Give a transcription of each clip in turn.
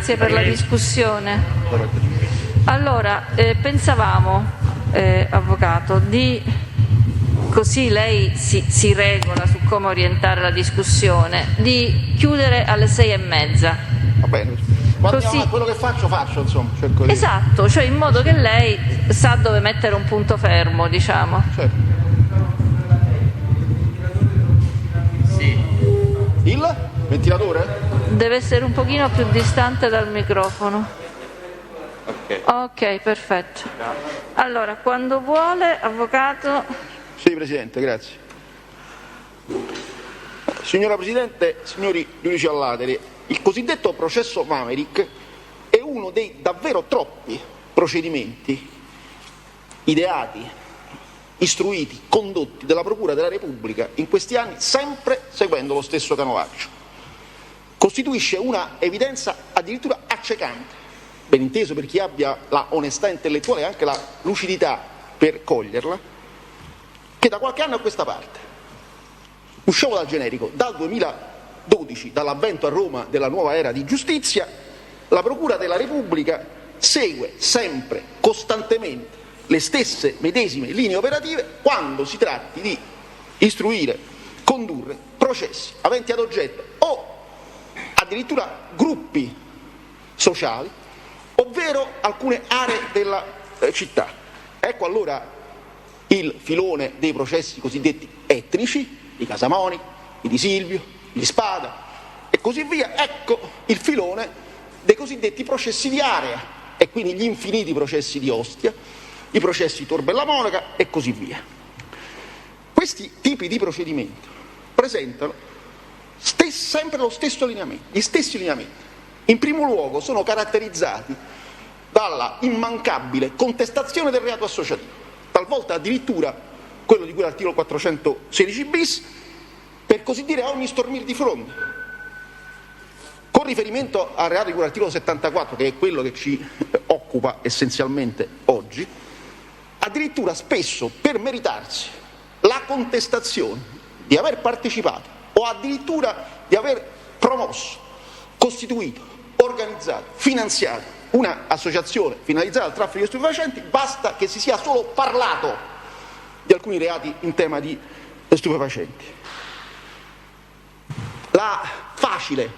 grazie per la discussione. Allora, pensavamo, Avvocato, così lei si regola su come orientare la discussione, di chiudere alle 6:30. Va bene. Così, quello che faccio, insomma, cerco di... Esatto, cioè in modo che lei sa dove mettere un punto fermo, diciamo. Certo. Sì. Il ventilatore? Deve essere un pochino più distante dal microfono. Ok, perfetto. Allora, quando vuole, Avvocato. Sì, Presidente, grazie. Signora Presidente, signori giudici allateri, il cosiddetto processo Maverick è uno dei davvero troppi procedimenti ideati, istruiti, condotti dalla Procura della Repubblica in questi anni, sempre seguendo lo stesso canovaccio. Costituisce una evidenza addirittura accecante, ben inteso per chi abbia la onestà intellettuale e anche la lucidità per coglierla, che da qualche anno a questa parte, usciamo dal generico, dal 2012, dall'avvento a Roma della nuova era di giustizia, la Procura della Repubblica segue sempre, costantemente, le stesse medesime linee operative quando si tratti di istruire, condurre processi aventi ad oggetto o addirittura gruppi sociali, ovvero alcune aree della città. Ecco allora il filone dei processi cosiddetti etnici, di Casamoni, di Silvio, di Spada e così via. Ecco il filone dei cosiddetti processi di area e quindi gli infiniti processi di Ostia, i processi di Tor Bella Monaca e così via. Questi tipi di procedimenti presentano sempre lo stesso lineamento, gli stessi lineamenti. In primo luogo sono caratterizzati dalla immancabile contestazione del reato associativo, talvolta addirittura quello di cui l'articolo 416 bis, per così dire a ogni stormir di fronte. Con riferimento al reato di cui l'articolo 74, che è quello che ci occupa essenzialmente oggi, addirittura spesso per meritarsi la contestazione di aver partecipato o addirittura di aver promosso, costituito, organizzato, finanziato una associazione finalizzata al traffico di stupefacenti, basta che si sia solo parlato di alcuni reati in tema di stupefacenti. La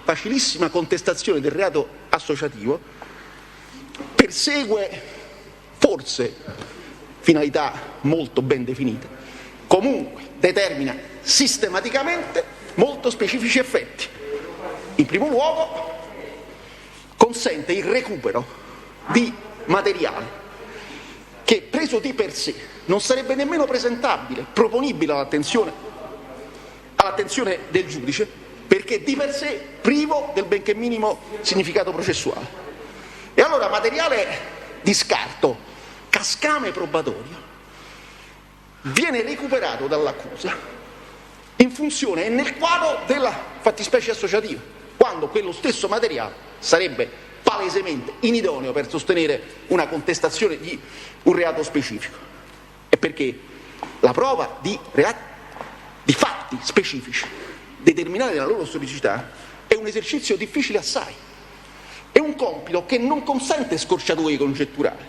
facilissima contestazione del reato associativo persegue forse finalità molto ben definite, comunque determina sistematicamente molto specifici effetti. In primo luogo consente il recupero di materiale che preso di per sé non sarebbe nemmeno presentabile, proponibile all'attenzione del giudice, perché di per sé privo del benché minimo significato processuale. E allora materiale di scarto, cascame probatorio, viene recuperato dall'accusa in funzione e nel quadro della fattispecie associativa, quando quello stesso materiale sarebbe palesemente inidoneo per sostenere una contestazione di un reato specifico. E perché la prova di fatti specifici determinati dalla loro storicità è un esercizio difficile assai, è un compito che non consente scorciatoie congetturali,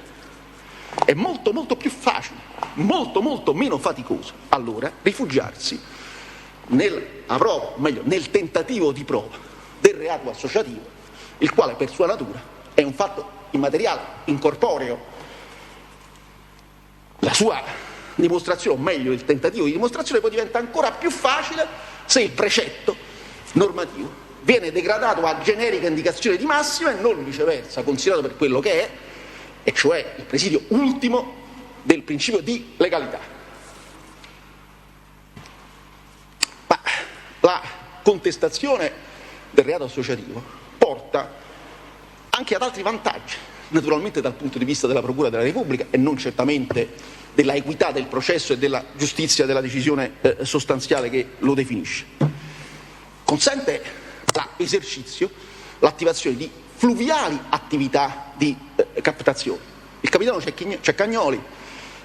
è molto più facile, molto meno faticoso allora rifugiarsi nel tentativo di prova del reato associativo, il quale per sua natura è un fatto immateriale, incorporeo. La sua dimostrazione, o meglio il tentativo di dimostrazione, poi diventa ancora più facile se il precetto normativo viene degradato a generica indicazione di massima e non viceversa considerato per quello che è, e cioè il presidio ultimo del principio di legalità. Ma la contestazione del reato associativo porta anche ad altri vantaggi, naturalmente dal punto di vista della Procura della Repubblica e non certamente della equità del processo e della giustizia della decisione sostanziale che lo definisce. Consente l'esercizio, l'attivazione di fluviali attività di captazione. Il capitano Ceccagnoli,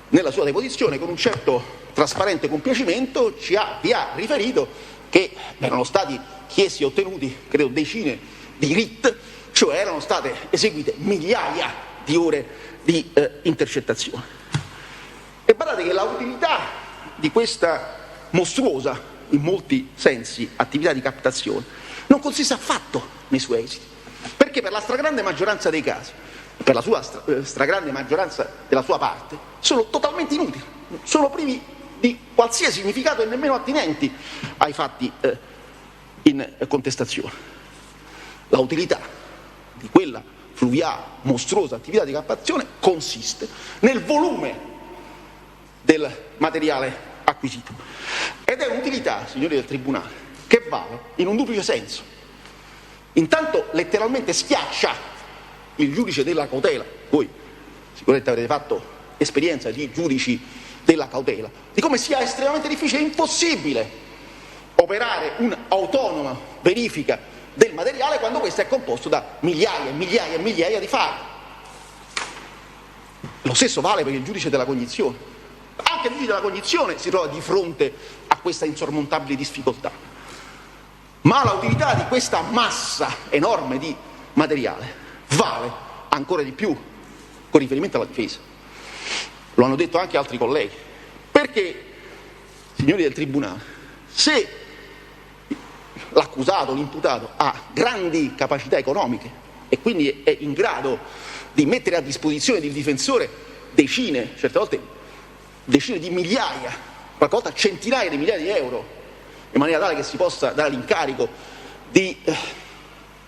nella sua deposizione, con un certo trasparente compiacimento, vi ha riferito che erano stati chiesti e ottenuti, credo, decine di writ cioè erano state eseguite migliaia di ore di intercettazione. E guardate che la utilità di questa mostruosa, in molti sensi, attività di captazione non consiste affatto nei suoi esiti, perché per la stragrande maggioranza dei casi, per la sua stragrande maggioranza della sua parte, sono totalmente inutili, sono privi di qualsiasi significato e nemmeno attinenti ai fatti in contestazione. La utilità di quella fluviale, mostruosa attività di captazione consiste nel volume del materiale acquisito, ed è un'utilità, signori del Tribunale, che vale in un duplice senso. Intanto letteralmente schiaccia il giudice della cautela, voi sicuramente avrete fatto esperienza di giudici della cautela, di come sia estremamente difficile e impossibile operare un'autonoma verifica del materiale quando questo è composto da migliaia e migliaia e migliaia di file. Lo stesso vale per il giudice della cognizione. Anche il giudice della cognizione si trova di fronte a questa insormontabile difficoltà. Ma l'utilità di questa massa enorme di materiale vale ancora di più con riferimento alla difesa. Lo hanno detto anche altri colleghi. Perché, signori del Tribunale, se l'accusato, l'imputato, ha grandi capacità economiche e quindi è in grado di mettere a disposizione del difensore decine, certe volte decine di migliaia, qualche volta centinaia di migliaia di euro, in maniera tale che si possa dare l'incarico di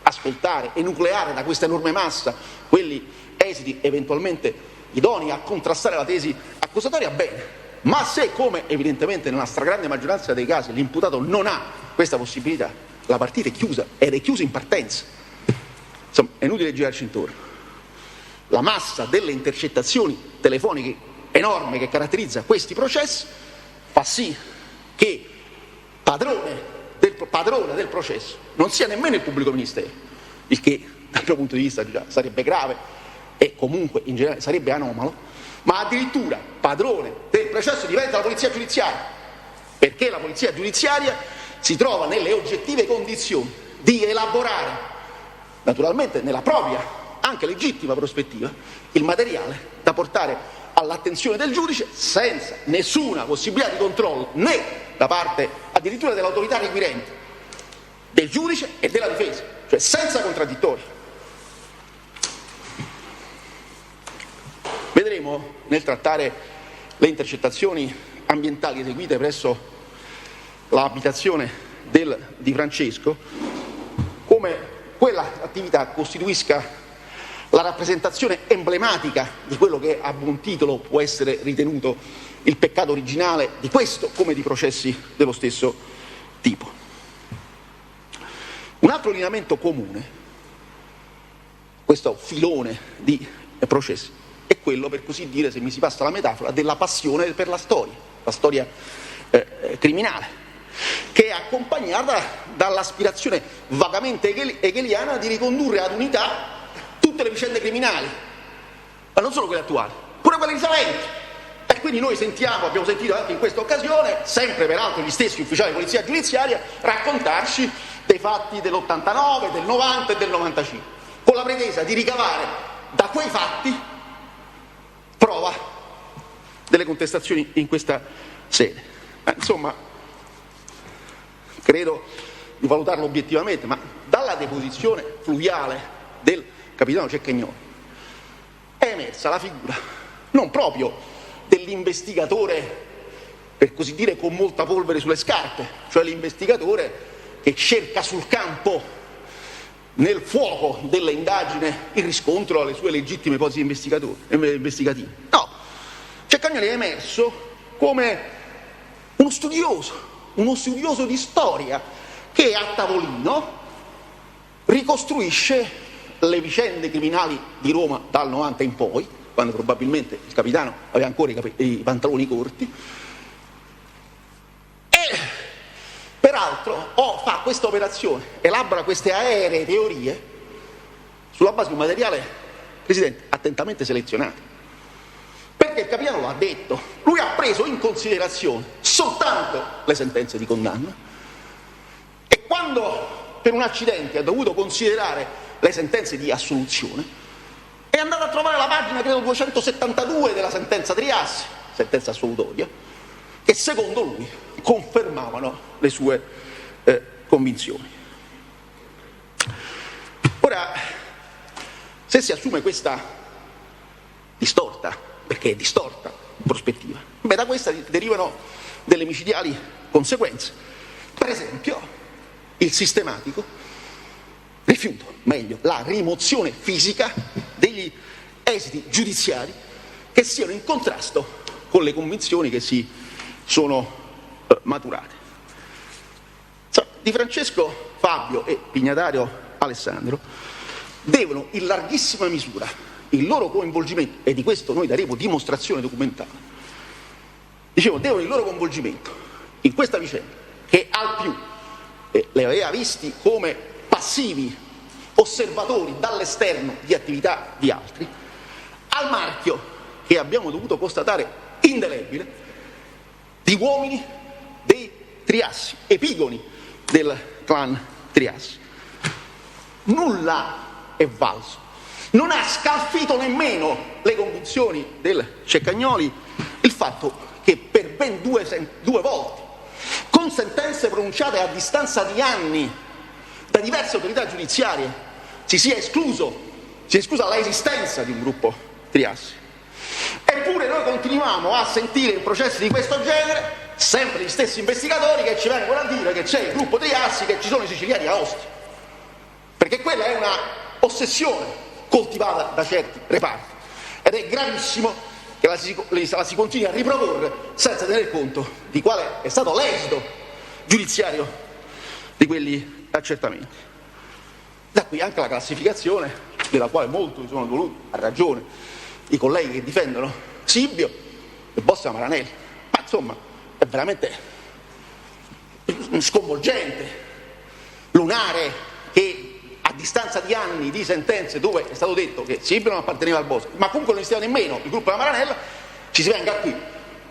ascoltare e nucleare da questa enorme massa quelli esiti eventualmente idonei a contrastare la tesi accusatoria, bene. Ma se, come evidentemente nella stragrande maggioranza dei casi, l'imputato non ha questa possibilità, la partita è chiusa, ed è chiusa in partenza. Insomma, è inutile girarci intorno. La massa delle intercettazioni telefoniche enorme che caratterizza questi processi fa sì che padrone del processo non sia nemmeno il pubblico ministero, il che dal mio punto di vista già sarebbe grave e comunque in generale sarebbe anomalo, ma addirittura padrone del processo diventa la polizia giudiziaria, perché la polizia giudiziaria si trova nelle oggettive condizioni di elaborare, naturalmente nella propria, anche legittima prospettiva, il materiale da portare all'attenzione del giudice senza nessuna possibilità di controllo né da parte addirittura dell'autorità requirente, del giudice e della difesa, cioè senza contraddittori. Vedremo nel trattare le intercettazioni ambientali eseguite presso l'abitazione di Francesco come quella attività costituisca la rappresentazione emblematica di quello che a buon titolo può essere ritenuto il peccato originale di questo come di processi dello stesso tipo. Un altro lineamento comune, questo filone di processi, è quello, per così dire, se mi si passa la metafora, della passione per la storia criminale, che è accompagnata dall'aspirazione vagamente hegeliana di ricondurre ad unità tutte le vicende criminali, ma non solo quelle attuali, pure quelle risalenti. E quindi noi abbiamo sentito anche in questa occasione, sempre peraltro gli stessi ufficiali di polizia giudiziaria, raccontarci dei fatti dell'89, del 90 e del 95, con la pretesa di ricavare da quei fatti prova delle contestazioni in questa sede. Insomma, credo di valutarlo obiettivamente, ma dalla deposizione fluviale del capitano Ceccagnoli è emersa la figura non proprio dell'investigatore, per così dire, con molta polvere sulle scarpe, cioè l'investigatore che cerca sul campo, nel fuoco dell'indagine, il riscontro alle sue legittime ipotesi investigative. No, Ceccagnoli è emerso come uno studioso di storia che a tavolino ricostruisce le vicende criminali di Roma dal 90 in poi, quando probabilmente il capitano aveva ancora i pantaloni corti, e peraltro fa questa operazione, elabora queste aeree teorie sulla base di un materiale, Presidente, attentamente selezionato. Perché il capitano lo ha detto, lui ha preso in considerazione soltanto le sentenze di condanna, e quando per un accidente ha dovuto considerare le sentenze di assoluzione, è andato a trovare la pagina, credo, 272 della sentenza Triassi, sentenza assolutoria, che secondo lui confermavano le sue convinzioni. Ora, se si assume questa distorta, perché è distorta, prospettiva, da questa derivano delle micidiali conseguenze. Per esempio, il sistematico rifiuto, meglio, la rimozione fisica degli esiti giudiziari che siano in contrasto con le convinzioni che si sono maturate. Di Francesco Fabio e Pignatario Alessandro devono in larghissima misura il loro coinvolgimento, e di questo noi daremo dimostrazione documentale, devono il loro coinvolgimento in questa vicenda, che al più le aveva visti come passivi osservatori dall'esterno di attività di altri, al marchio che abbiamo dovuto constatare indelebile di uomini dei Triassi, epigoni del clan Triassi. Nulla è valso, non ha scalfito nemmeno le convinzioni del Ceccagnoli il fatto che per ben due volte, con sentenze pronunciate a distanza di anni da diverse autorità giudiziarie, si sia esclusa l'esistenza di un gruppo Triassi. Eppure noi continuiamo a sentire in processi di questo genere sempre gli stessi investigatori che ci vengono a dire che c'è il gruppo Triassi, che ci sono i siciliani a Ostia, perché quella è una ossessione coltivata da certi reparti, ed è gravissimo che la si continui a riproporre senza tener conto di quale è stato l'esito giudiziario di quegli accertamenti. Da qui anche la classificazione, della quale molto sono voluti, a ragione, i colleghi che difendono Sibbio e Bossa Maranelli, ma insomma è veramente sconvolgente, lunare, che a distanza di anni di sentenze dove è stato detto che Sibbio non apparteneva al Bosco, ma comunque non esisteva nemmeno il gruppo della Maranella, ci si venga qui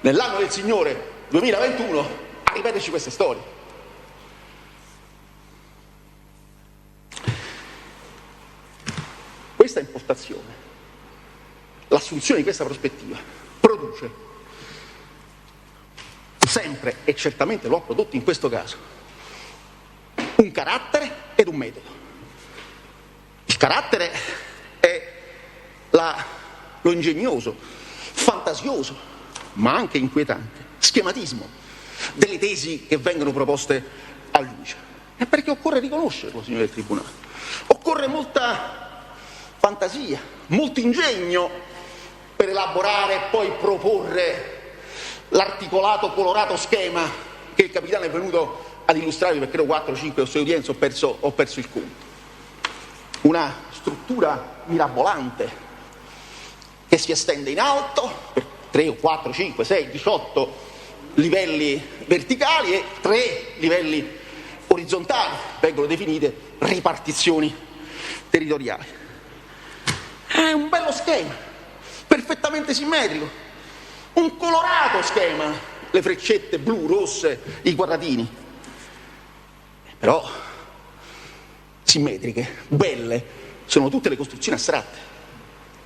nell'anno del Signore 2021 a ripeterci queste storie. Questa impostazione, l'assunzione di questa prospettiva, produce sempre, e certamente lo ha prodotto in questo caso, un carattere ed un metodo. Il carattere è lo ingegnoso, fantasioso, ma anche inquietante schematismo delle tesi che vengono proposte al giudice. È perché occorre riconoscerlo, signori del Tribunale. Occorre molta fantasia, molto ingegno per elaborare e poi proporre l'articolato, colorato schema che il capitano è venuto ad illustrarvi, perché ero 4-5 o 6 udienze, ho perso il conto. Una struttura mirabolante che si estende in alto per 3 o 4, 5, 6, 18 livelli verticali e 3 livelli orizzontali, vengono definite ripartizioni territoriali. È un bello schema, perfettamente simmetrico, un colorato schema, le freccette blu, rosse, i quadratini, però simmetriche, belle, sono tutte le costruzioni astratte.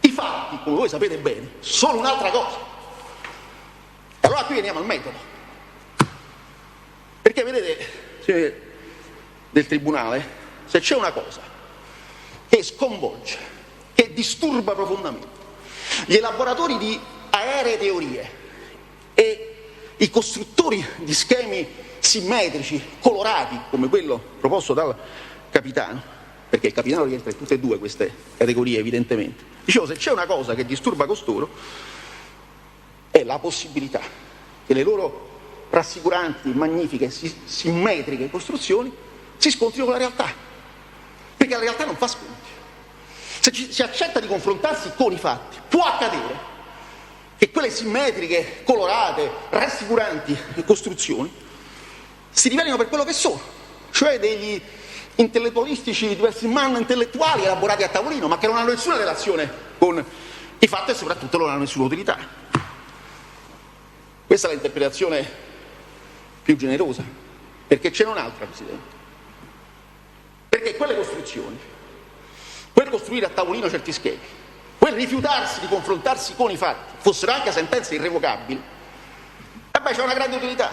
I fatti, come voi sapete bene, sono un'altra cosa. E allora qui veniamo al metodo. Perché vedete, signori del Tribunale, se c'è una cosa che sconvolge, che disturba profondamente gli elaboratori di aeree teorie e i costruttori di schemi simmetrici, colorati, come quello proposto dal capitano, perché il capitano rientra in tutte e due queste categorie evidentemente, dicevo, se c'è una cosa che disturba costoro è la possibilità che le loro rassicuranti, magnifiche, simmetriche costruzioni si scontrino con la realtà, perché la realtà non fa sconti. Se si accetta di confrontarsi con i fatti, può accadere che quelle simmetriche, colorate, rassicuranti costruzioni si rivelino per quello che sono, cioè degli intellettualistici, diversi man intellettuali elaborati a tavolino, ma che non hanno nessuna relazione con i fatti e soprattutto non hanno nessuna utilità. Questa è l'interpretazione più generosa, perché c'è un'altra, Presidente. Perché quelle costruzioni quel costruire a tavolino certi schemi, quel rifiutarsi di confrontarsi con i fatti, fossero anche sentenze irrevocabili, e beh, c'è una grande utilità,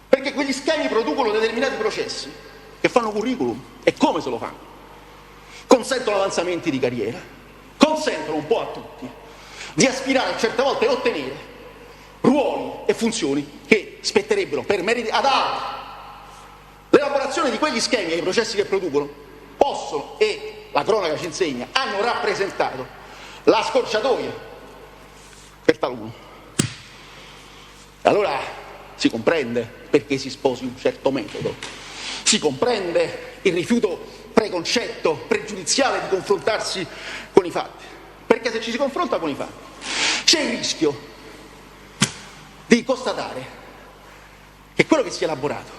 perché quegli schemi producono determinati processi che fanno curriculum. E come se lo fanno? Consentono avanzamenti di carriera, consentono un po' a tutti di aspirare certe volte a ottenere ruoli e funzioni che spetterebbero per meriti ad altri. L'elaborazione di quegli schemi e i processi che producono possono, e la cronaca ci insegna, hanno rappresentato la scorciatoia per taluno. Allora si comprende perché si sposi un certo metodo, si comprende il rifiuto preconcetto, pregiudiziale di confrontarsi con i fatti, perché se ci si confronta con i fatti c'è il rischio di constatare che quello che si è elaborato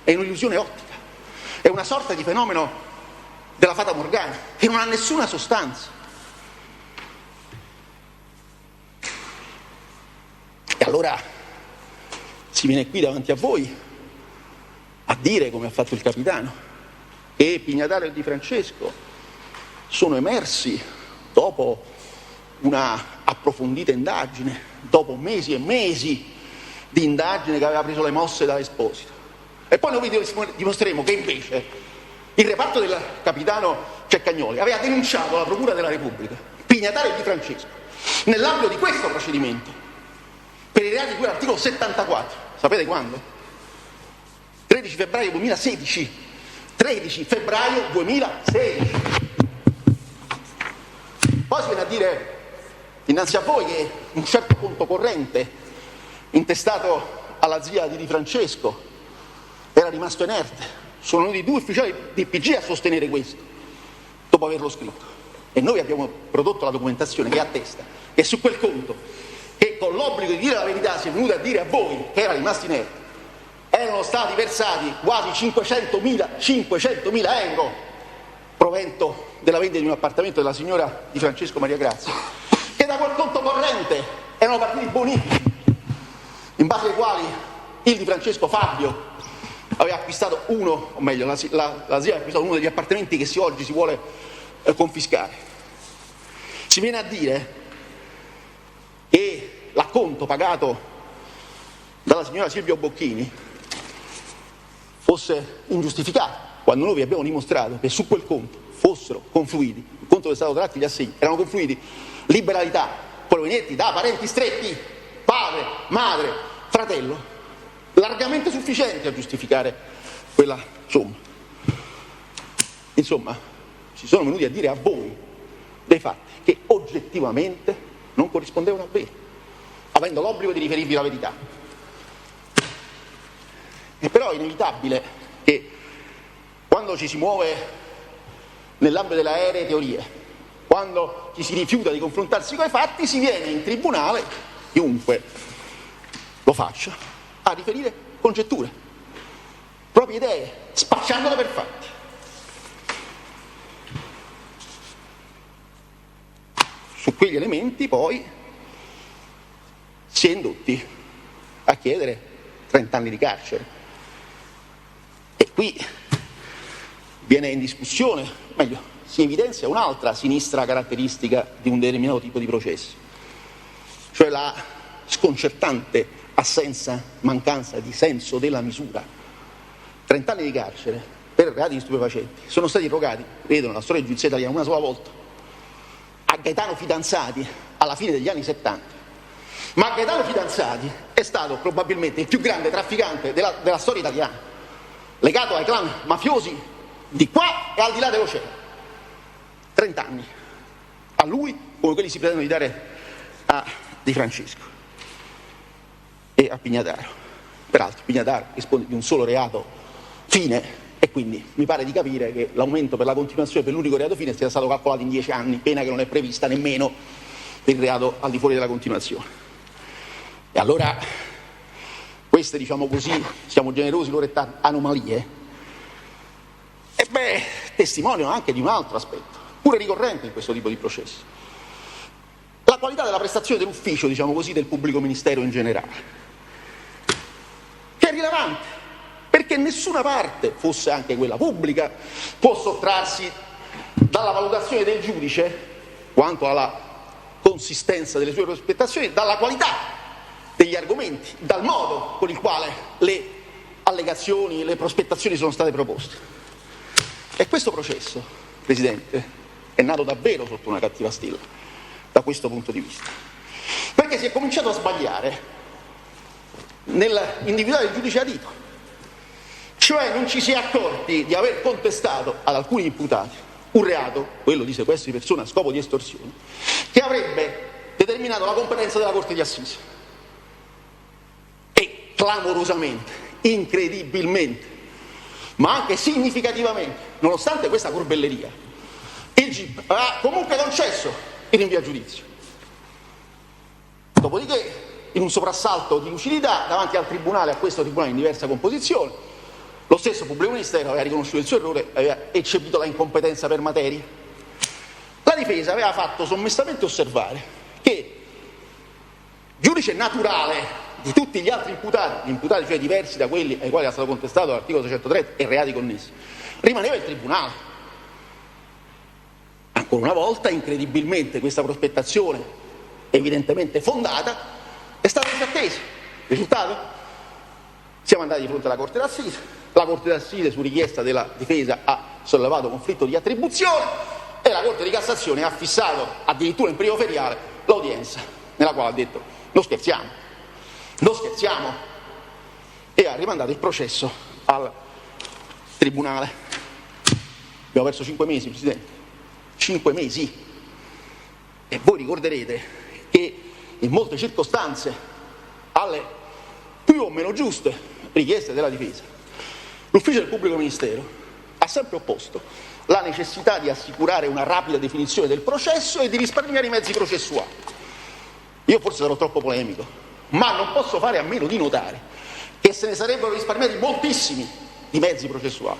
è un'illusione ottica, è una sorta di fenomeno della fata morgana che non ha nessuna sostanza. E allora si viene qui davanti a voi a dire, come ha fatto il capitano, che Pignataro e Di Francesco sono emersi dopo una approfondita indagine, dopo mesi e mesi di indagine che aveva preso le mosse da Esposito. E poi noi vi dimostreremo che invece il reparto del capitano Ceccagnoli aveva denunciato la Procura della Repubblica Pignataro e Di Francesco nell'ambito di questo procedimento per i reati di cui all'articolo 74. Sapete quando? 13 febbraio 2016. 13 febbraio 2016. Poi si viene a dire innanzi a voi che un certo conto corrente intestato alla zia di Di Francesco era rimasto inerte. Sono venuti 2 ufficiali del PG a sostenere questo, dopo averlo scritto. E noi abbiamo prodotto la documentazione che attesta che su quel conto, che con l'obbligo di dire la verità si è venuto a dire a voi che era rimasto inerte, erano stati versati quasi 500.000 euro provento della vendita di un appartamento della signora Di Francesco Maria Grazia, che da quel conto corrente erano partiti bonifici in base ai quali il Di Francesco Fabio aveva acquistato uno, o meglio la zia aveva acquistato uno degli appartamenti che oggi si vuole confiscare. Si viene a dire che l'acconto pagato dalla signora Silvia Bocchini fosse ingiustificato, quando noi vi abbiamo dimostrato che su quel conto fossero confluiti, il conto del Stato tratti gli assegni, erano confluiti liberalità provenienti da parenti stretti, padre, madre, fratello, largamente sufficienti a giustificare quella somma. Insomma, si sono venuti a dire a voi dei fatti che oggettivamente non corrispondevano a voi, avendo l'obbligo di riferirvi la verità. E però è inevitabile che quando ci si muove nell'ambito delle aeree teorie, quando ci si rifiuta di confrontarsi con i fatti, si viene in tribunale, chiunque lo faccia, a riferire congetture, proprie idee, spacciandole per fatti. Su quegli elementi poi si è indotti a chiedere 30 anni di carcere. E qui viene in discussione, meglio, si evidenzia un'altra sinistra caratteristica di un determinato tipo di processo, cioè la sconcertante assenza, mancanza di senso della misura. 30 anni di carcere per reati di stupefacenti sono stati erogati, vedo nella storia giudiziaria italiana, una sola volta, a Gaetano Fidanzati alla fine degli anni 70. Ma Gaetano Fidanzati è stato probabilmente il più grande trafficante della storia italiana, legato ai clan mafiosi di qua e al di là dell'oceano. 30 anni. A lui, come quelli si pretendono di dare a Di Francesco e a Pignataro. Peraltro Pignataro risponde di un solo reato fine, e quindi mi pare di capire che l'aumento per la continuazione per l'unico reato fine sia stato calcolato in 10 anni, pena che non è prevista nemmeno per il reato al di fuori della continuazione. E allora queste, diciamo così, siamo generosi, loro anomalie, testimoniano anche di un altro aspetto, pure ricorrente in questo tipo di processi: la qualità della prestazione dell'ufficio, diciamo così, del pubblico ministero in generale, che è rilevante, perché nessuna parte, fosse anche quella pubblica, può sottrarsi dalla valutazione del giudice quanto alla consistenza delle sue prospettazioni, dalla qualità degli argomenti, dal modo con il quale le allegazioni, le prospettazioni sono state proposte. E questo processo, Presidente, è nato davvero sotto una cattiva stella, da questo punto di vista. Perché si è cominciato a sbagliare nell'individuare il giudice adito. Cioè non ci si è accorti di aver contestato ad alcuni imputati un reato, quello di sequestro di persona a scopo di estorsione, che avrebbe determinato la competenza della Corte di Assise. E clamorosamente, incredibilmente, ma anche significativamente, nonostante questa corbelleria, il GIP ha comunque concesso il rinvio a giudizio. Dopodiché, in un soprassalto di lucidità, davanti al Tribunale, a questo Tribunale in diversa composizione, lo stesso Pubblico Ministero aveva riconosciuto il suo errore, aveva eccepito la incompetenza per materia. La difesa aveva fatto sommessamente osservare che giudice naturale di tutti gli altri imputati, gli imputati cioè diversi da quelli ai quali era stato contestato l'articolo 603 e reati connessi, rimaneva il Tribunale. Ancora una volta, incredibilmente, questa prospettazione, evidentemente fondata, è stata disattesa. Risultato? Siamo andati di fronte alla Corte d'Assise, la Corte d'Assise su richiesta della difesa ha sollevato conflitto di attribuzione e la Corte di Cassazione ha fissato addirittura in primo feriale l'udienza, nella quale ha detto non scherziamo, e ha rimandato il processo al Tribunale. Abbiamo perso 5 mesi, Presidente, 5 mesi. E voi ricorderete che in molte circostanze, alle più o meno giuste richieste della difesa, l'ufficio del pubblico ministero ha sempre opposto la necessità di assicurare una rapida definizione del processo e di risparmiare i mezzi processuali. Io forse sarò troppo polemico, ma non posso fare a meno di notare che se ne sarebbero risparmiati moltissimi di mezzi processuali.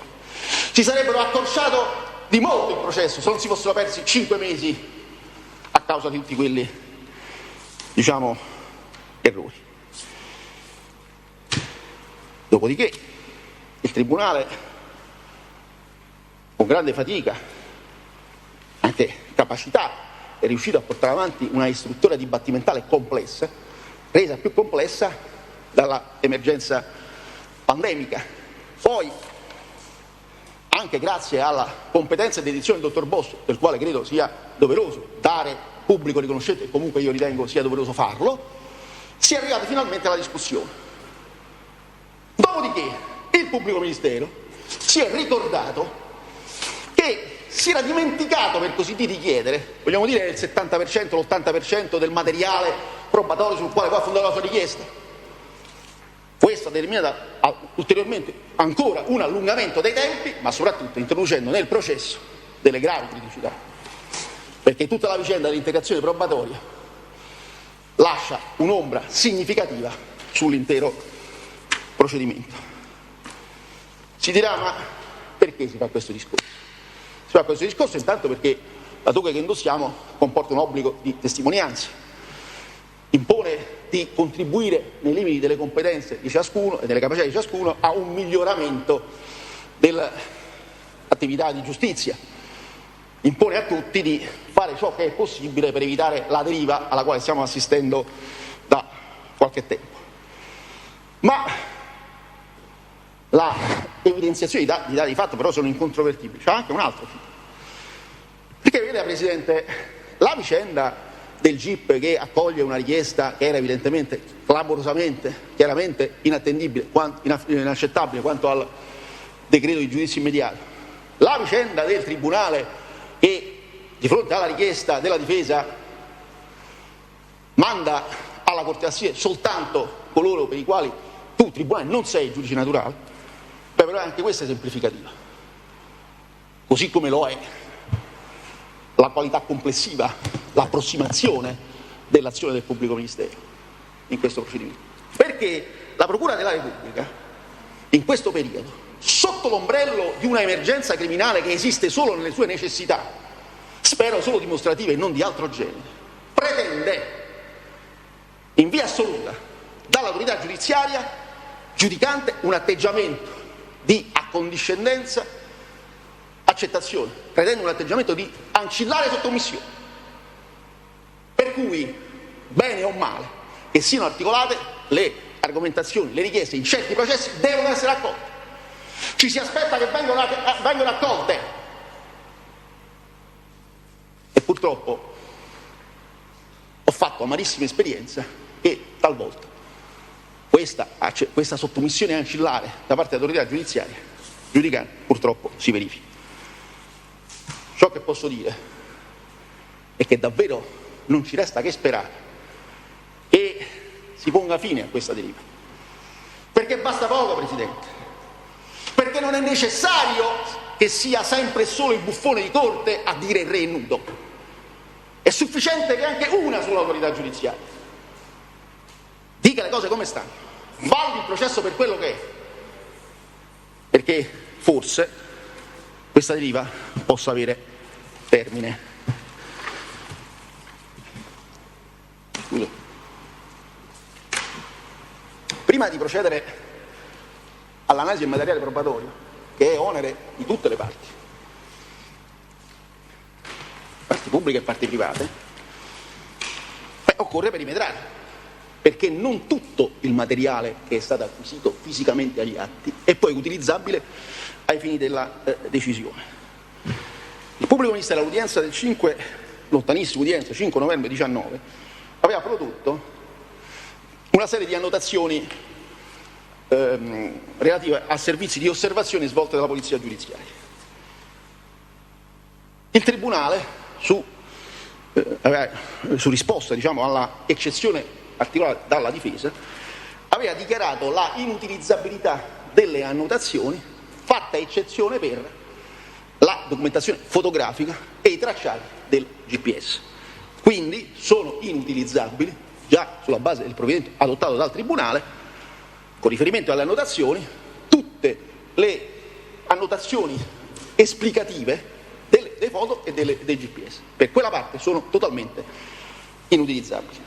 Si sarebbero accorciato di molto il processo se non si fossero persi 5 mesi a causa di tutti quelli, errori. Dopodiché il Tribunale, con grande fatica, anche capacità, è riuscito a portare avanti una istruttoria dibattimentale complessa, resa più complessa dalla emergenza pandemica. Poi, anche grazie alla competenza e dedizione del dottor Bosio, del quale credo sia doveroso dare pubblico riconoscimento, e comunque io ritengo sia doveroso farlo, si è arrivati finalmente alla discussione. Dopodiché il pubblico ministero si è ricordato che si era dimenticato, per così dire, di chiedere, vogliamo dire il 70%, l'80% del materiale probatorio sul quale poi ha fondato la sua richiesta. Questo ha determinato ulteriormente ancora un allungamento dei tempi, ma soprattutto introducendo nel processo delle gravi criticità, perché tutta la vicenda dell'integrazione probatoria lascia un'ombra significativa sull'intero procedimento. Si dirà, ma perché si fa questo discorso? Si fa questo discorso intanto perché la toga che indossiamo comporta un obbligo di testimonianza, impone di contribuire nei limiti delle competenze di ciascuno e delle capacità di ciascuno a un miglioramento dell'attività di giustizia, impone a tutti di fare ciò che è possibile per evitare la deriva alla quale stiamo assistendo da qualche tempo. Ma la evidenziazione di dati di fatto però sono incontrovertibili. C'è anche un altro filo. Perché vede, Presidente, la vicenda del GIP che accoglie una richiesta che era evidentemente, clamorosamente, chiaramente inattendibile, inaccettabile quanto al decreto di giudizio immediato, la vicenda del Tribunale che di fronte alla richiesta della difesa manda alla Corte d'Assise soltanto coloro per i quali tu, Tribunale, non sei giudice naturale, però anche questa è esemplificativa, così come lo è la qualità complessiva, l'approssimazione dell'azione del pubblico ministero in questo procedimento. Perché la Procura della Repubblica, in questo periodo, sotto l'ombrello di una emergenza criminale che esiste solo nelle sue necessità, spero solo dimostrative e non di altro genere, pretende in via assoluta dall'autorità giudiziaria giudicante un atteggiamento di accondiscendenza a accettazione, pretende un atteggiamento di ancillare sottomissione, per cui, bene o male, che siano articolate le argomentazioni, le richieste in certi processi devono essere accolte. Ci si aspetta che vengano accolte e purtroppo ho fatto amarissima esperienza che talvolta questa sottomissione ancillare da parte dell'autorità giudiziaria giudicante purtroppo si verifica. Ciò che posso dire è che davvero non ci resta che sperare che si ponga fine a questa deriva, perché basta poco, Presidente, perché non è necessario che sia sempre solo il buffone di corte a dire il re è nudo, è sufficiente che anche una sola autorità giudiziaria dica le cose come stanno, valuti il processo per quello che è, perché forse questa deriva possa avere termine. Prima di procedere all'analisi del materiale probatorio, che è onere di tutte le parti pubbliche e parti private, occorre perimetrare, perché non tutto il materiale che è stato acquisito fisicamente agli atti è poi utilizzabile ai fini della decisione. Il pubblico ministero all'udienza del 5, lontanissima udienza, 5 novembre 19, aveva prodotto una serie di annotazioni relative a servizi di osservazione svolte dalla polizia giudiziaria. Il Tribunale, su risposta alla eccezione articolata dalla difesa, aveva dichiarato la inutilizzabilità delle annotazioni, fatta eccezione per la documentazione fotografica e i tracciati del GPS. Quindi sono inutilizzabili, già sulla base del provvedimento adottato dal Tribunale, con riferimento alle annotazioni, tutte le annotazioni esplicative delle foto e dei GPS. Per quella parte sono totalmente inutilizzabili.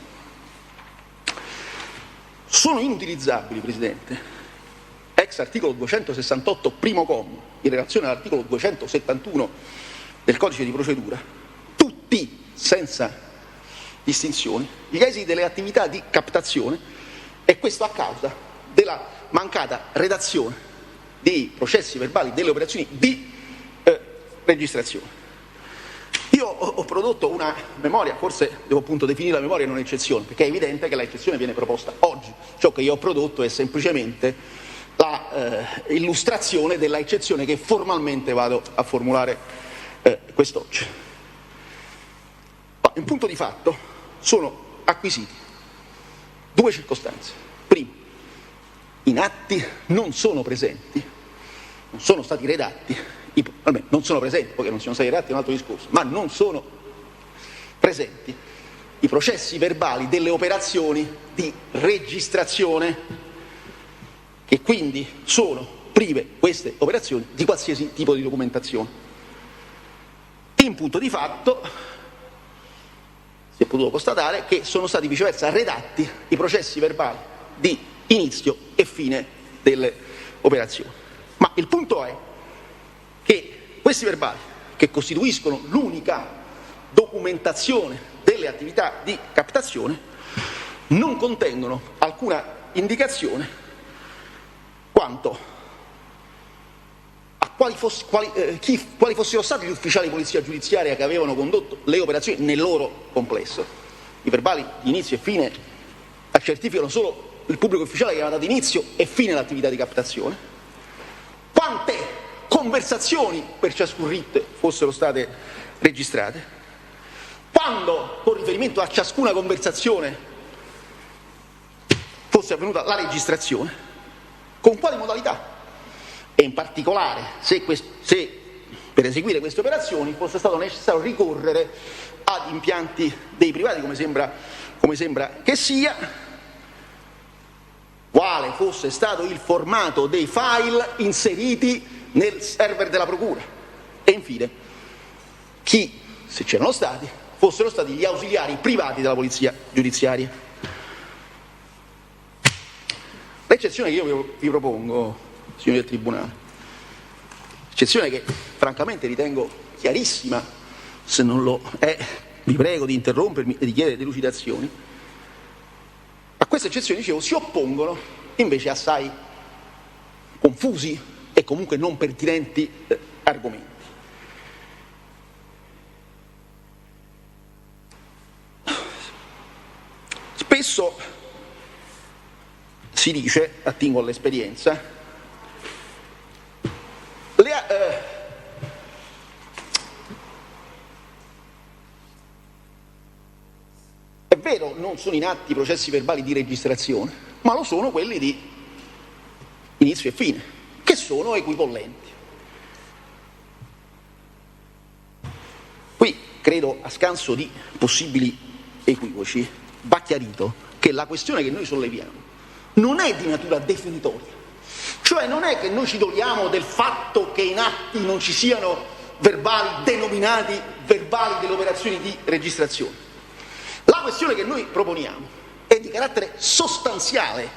Sono inutilizzabili, Presidente, ex articolo 268 primo comma, in relazione all'articolo 271 del Codice di procedura, tutti, senza distinzioni, gli esiti delle attività di captazione, e questo a causa della mancata redazione dei processi verbali delle operazioni di registrazione. Io ho prodotto una memoria, forse devo appunto definire la memoria non eccezione, perché è evidente che l'eccezione viene proposta oggi. Ciò che io ho prodotto è semplicemente l'illustrazione della eccezione che formalmente vado a formulare quest'oggi. In punto di fatto sono acquisiti due circostanze. Primo, in atti non sono presenti, non sono stati redatti, non sono presenti, perché non siano stati redatti è un altro discorso, ma non sono presenti i processi verbali delle operazioni di registrazione, che quindi sono prive, queste operazioni, di qualsiasi tipo di documentazione. In punto di fatto si è potuto constatare che sono stati viceversa redatti i processi verbali di inizio e fine delle operazioni. Ma il punto è che questi verbali, che costituiscono l'unica documentazione delle attività di captazione, non contengono alcuna indicazione quanto a quali fossero stati gli ufficiali di polizia giudiziaria che avevano condotto le operazioni nel loro complesso. I verbali di inizio e fine certificano solo il pubblico ufficiale che aveva dato inizio e fine all'attività di captazione, quante conversazioni per ciascun RIT fossero state registrate, quando con riferimento a ciascuna conversazione fosse avvenuta la registrazione, con quali modalità, e in particolare se per eseguire queste operazioni fosse stato necessario ricorrere ad impianti dei privati, come sembra che sia, quale fosse stato il formato dei file inseriti nel server della procura, e infine chi, se c'erano stati, fossero stati gli ausiliari privati della polizia giudiziaria. L'eccezione che io vi propongo, signori del Tribunale, eccezione che francamente ritengo chiarissima, se non lo è vi prego di interrompermi e di chiedere delucidazioni, a queste eccezioni, dicevo, si oppongono invece assai confusi e comunque non pertinenti argomenti. Spesso si dice, attingo all'esperienza, è vero, non sono in atti i processi verbali di registrazione, ma lo sono quelli di inizio e fine, che sono equipollenti. Qui, credo, a scanso di possibili equivoci, va chiarito che la questione che noi solleviamo non è di natura definitoria, cioè non è che noi ci doliamo del fatto che in atti non ci siano verbali denominati verbali delle operazioni di registrazione. La questione che noi proponiamo è di carattere sostanziale,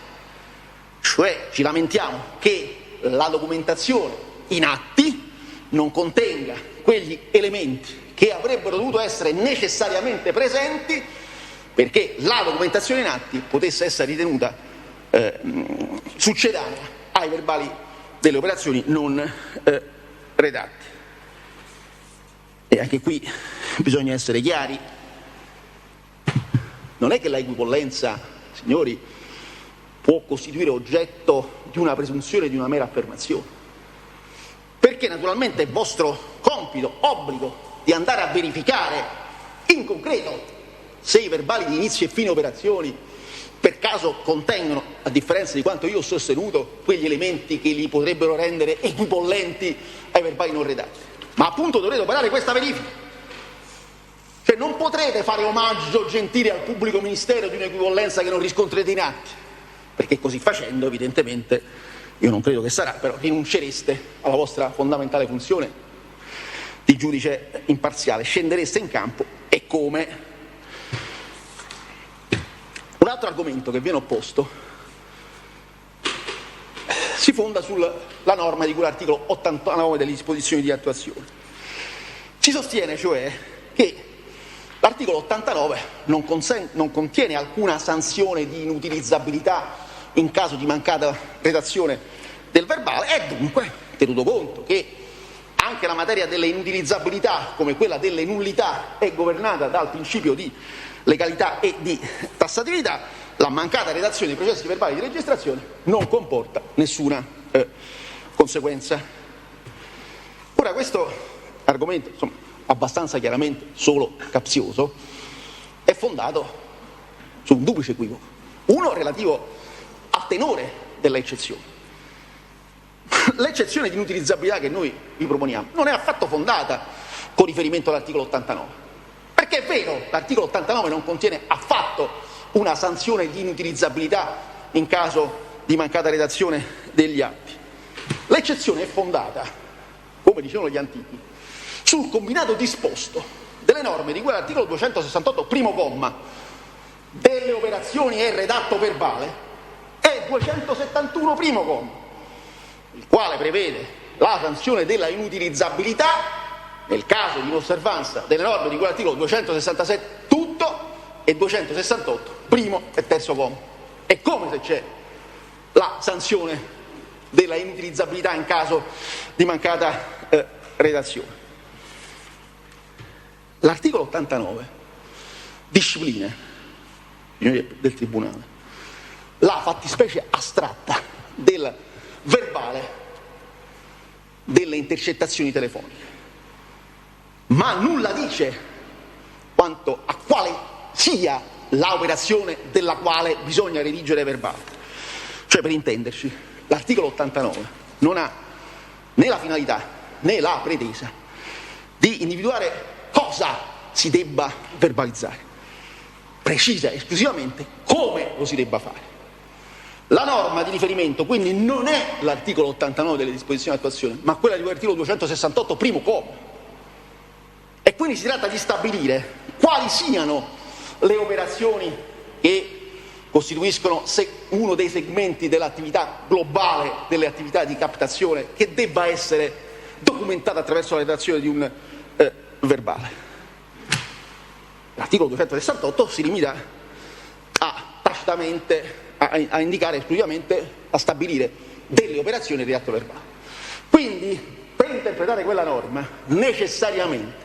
cioè ci lamentiamo che la documentazione in atti non contenga quegli elementi che avrebbero dovuto essere necessariamente presenti perché la documentazione in atti potesse essere ritenuta succedanea ai verbali delle operazioni non redatti. E anche qui bisogna essere chiari, non è che la equipollenza, signori, può costituire oggetto di una presunzione, di una mera affermazione, perché naturalmente è vostro compito, obbligo, di andare a verificare in concreto se i verbali di inizio e fine operazioni per caso contengono, a differenza di quanto io ho sostenuto, quegli elementi che li potrebbero rendere equipollenti ai verbali non redatti. Ma appunto dovrete operare questa verifica. Cioè non potrete fare omaggio gentile al pubblico ministero di un'equipollenza che non riscontrerete in atti, perché così facendo, evidentemente, io non credo che sarà, però rinuncereste alla vostra fondamentale funzione di giudice imparziale, scendereste in campo e come. Un altro argomento che viene opposto si fonda sulla norma di cui l'articolo 89 delle disposizioni di attuazione. Si sostiene cioè che l'articolo 89 non contiene alcuna sanzione di inutilizzabilità in caso di mancata redazione del verbale e dunque, tenuto conto che anche la materia delle inutilizzabilità, come quella delle nullità, è governata dal principio di legalità e di tassatività, la mancata redazione dei processi verbali di registrazione non comporta nessuna conseguenza. Ora questo argomento, insomma, abbastanza chiaramente solo capzioso, è fondato su un duplice equivoco. Uno relativo al tenore dell'eccezione. L'eccezione di inutilizzabilità che noi vi proponiamo non è affatto fondata con riferimento all'articolo 89, perché è vero, l'articolo 89 non contiene affatto una sanzione di inutilizzabilità in caso di mancata redazione degli atti. L'eccezione è fondata, come dicevano gli antichi, sul combinato disposto delle norme di cui l'articolo 268, primo comma, delle operazioni e redatto verbale, e 271, primo comma, il quale prevede la sanzione della inutilizzabilità nel caso di inosservanza delle norme di cui l'articolo 267 tutto e 268 primo e terzo comma. È come se c'è la sanzione della inutilizzabilità in caso di mancata redazione. L'articolo 89 disciplina del Tribunale la fattispecie astratta del verbale delle intercettazioni telefoniche, ma nulla dice quanto a quale sia l'operazione della quale bisogna redigere verbale. Cioè, per intenderci, l'articolo 89 non ha né la finalità né la pretesa di individuare cosa si debba verbalizzare, precisa esclusivamente come lo si debba fare. La norma di riferimento quindi non è l'articolo 89 delle disposizioni di attuazione, ma quella di articolo 268 primo comma. E quindi si tratta di stabilire quali siano le operazioni che costituiscono uno dei segmenti dell'attività globale delle attività di captazione che debba essere documentata attraverso la redazione di un verbale. L'articolo 268 si limita a indicare esclusivamente, a stabilire delle operazioni di atto verbale. Quindi, per interpretare quella norma, necessariamente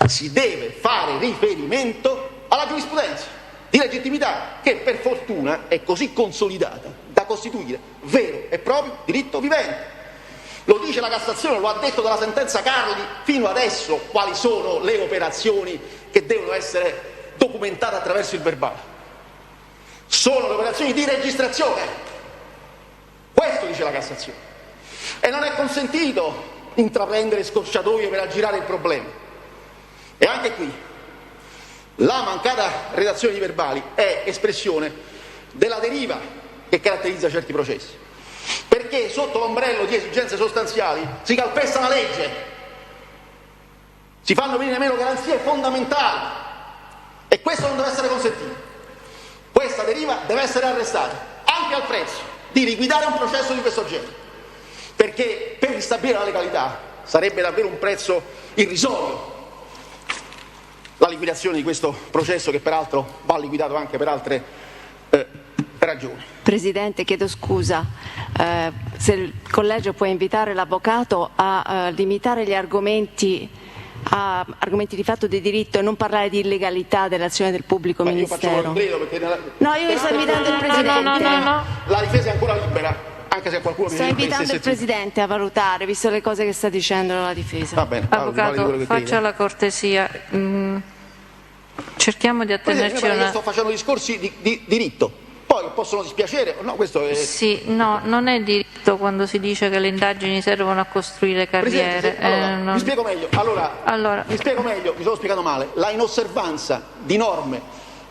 si deve fare riferimento alla giurisprudenza di legittimità che per fortuna è così consolidata da costituire vero e proprio diritto vivente. Lo dice la Cassazione, lo ha detto dalla sentenza Carli fino adesso quali sono le operazioni che devono essere documentate attraverso il verbale. Sono le operazioni di registrazione. Questo dice la Cassazione. E non è consentito intraprendere scorciatoie per aggirare il problema. E anche qui la mancata redazione di verbali è espressione della deriva che caratterizza certi processi, perché sotto l'ombrello di esigenze sostanziali si calpesta la legge, si fanno venire meno garanzie fondamentali e questo non deve essere consentito. Questa deriva deve essere arrestata anche al prezzo di liquidare un processo di questo genere, perché per ristabilire la legalità sarebbe davvero un prezzo irrisorio la liquidazione di questo processo, che peraltro va liquidato anche per altre ragioni. Presidente, chiedo scusa, se il Collegio può invitare l'Avvocato a limitare gli argomenti a argomenti di fatto di diritto e non parlare di illegalità dell'azione del pubblico ministero. No, io sto invitando il Presidente. No. La difesa è ancora libera, anche se qualcuno Sto invitando il Presidente a valutare, visto le cose che sta dicendo la difesa. Va bene, Avvocato, faccia la cortesia. Cerchiamo di attenerci a Io sto facendo discorsi di diritto. Poi possono dispiacere, no, questo è... Sì, no, non è diritto quando si dice che le indagini servono a costruire carriere. Mi spiego meglio. Mi spiego meglio, mi sono spiegato male. La inosservanza di norme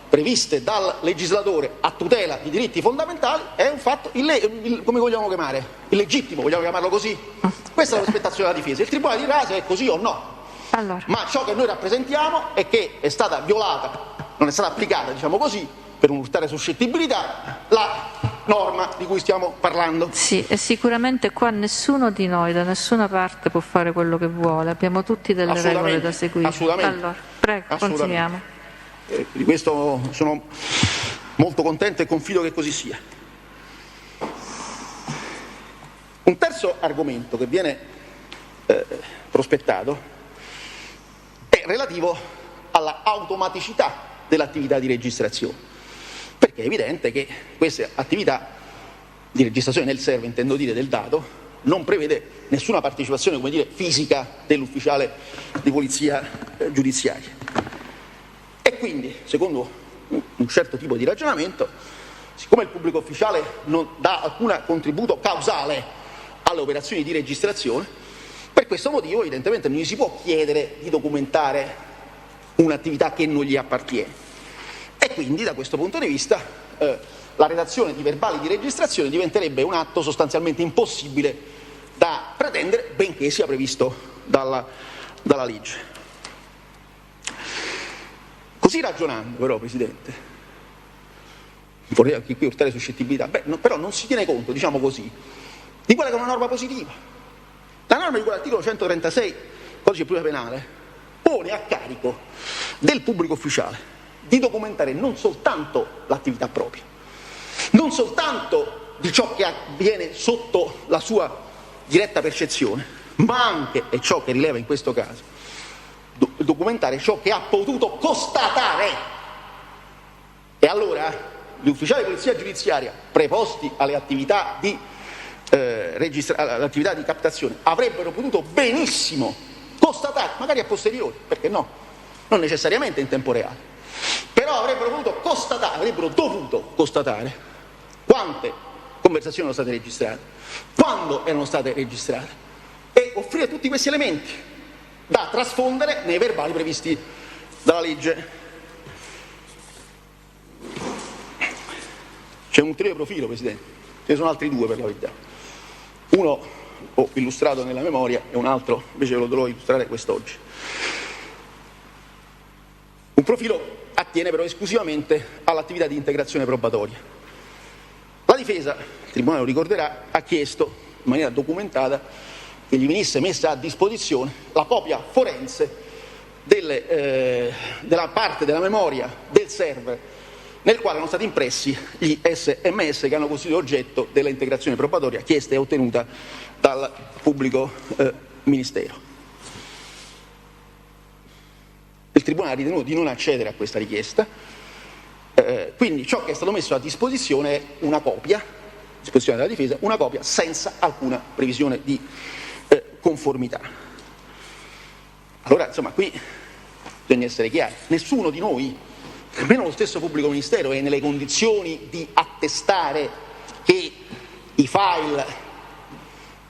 previste dal legislatore a tutela di diritti fondamentali è un fatto, come vogliamo chiamare? Illegittimo, vogliamo chiamarlo così? Questa è la prospettazione della difesa. Il Tribunale dirà se è così o no. Ma ciò che noi rappresentiamo è che è stata violata, non è stata applicata, diciamo così, per un'urtare suscettibilità, la norma di cui stiamo parlando. Sì, e sicuramente qua nessuno di noi, da nessuna parte, può fare quello che vuole, abbiamo tutti delle regole da seguire. Assolutamente. Allora, prego, continuiamo. Di questo sono molto contento e confido che così sia. Un terzo argomento che viene prospettato è relativo alla automaticità dell'attività di registrazione. Perché è evidente che queste attività di registrazione nel server, intendo dire, del dato, non prevede nessuna partecipazione, come dire, fisica dell'ufficiale di polizia giudiziaria. E quindi, secondo un certo tipo di ragionamento, siccome il pubblico ufficiale non dà alcun contributo causale alle operazioni di registrazione, per questo motivo evidentemente non gli si può chiedere di documentare un'attività che non gli appartiene. E quindi da questo punto di vista la redazione di verbali di registrazione diventerebbe un atto sostanzialmente impossibile da pretendere, benché sia previsto dalla legge. Così ragionando però, Presidente, vorrei anche qui urtare suscettibilità, però non si tiene conto, diciamo così, di quella che è una norma positiva. La norma di quell'articolo 136 Codice Penale Penale pone a carico del pubblico ufficiale di documentare non soltanto l'attività propria, non soltanto di ciò che avviene sotto la sua diretta percezione, ma anche, e ciò che rileva in questo caso, documentare ciò che ha potuto constatare. E allora gli ufficiali di polizia giudiziaria preposti alle attività di captazione avrebbero potuto benissimo constatare, magari a posteriori, perché no, non necessariamente in tempo reale, però avrebbero dovuto constatare quante conversazioni erano state registrate, quando erano state registrate, e offrire tutti questi elementi da trasfondere nei verbali previsti dalla legge. C'è un ulteriore profilo, Presidente, ce ne sono altri due per la verità. Uno ho illustrato nella memoria e un altro invece ve lo dovrò illustrare quest'oggi. Un profilo attiene però esclusivamente all'attività di integrazione probatoria. La difesa, il Tribunale lo ricorderà, ha chiesto in maniera documentata che gli venisse messa a disposizione la copia forense della parte della memoria del server nel quale erano stati impressi gli SMS che hanno costituito oggetto della integrazione probatoria chiesta e ottenuta dal pubblico ministero. Il Tribunale ha ritenuto di non accedere a questa richiesta, quindi ciò che è stato messo a disposizione è una copia, a disposizione della difesa, una copia senza alcuna previsione di conformità. Allora, insomma, qui bisogna essere chiari, nessuno di noi, nemmeno lo stesso pubblico ministero, è nelle condizioni di attestare che i file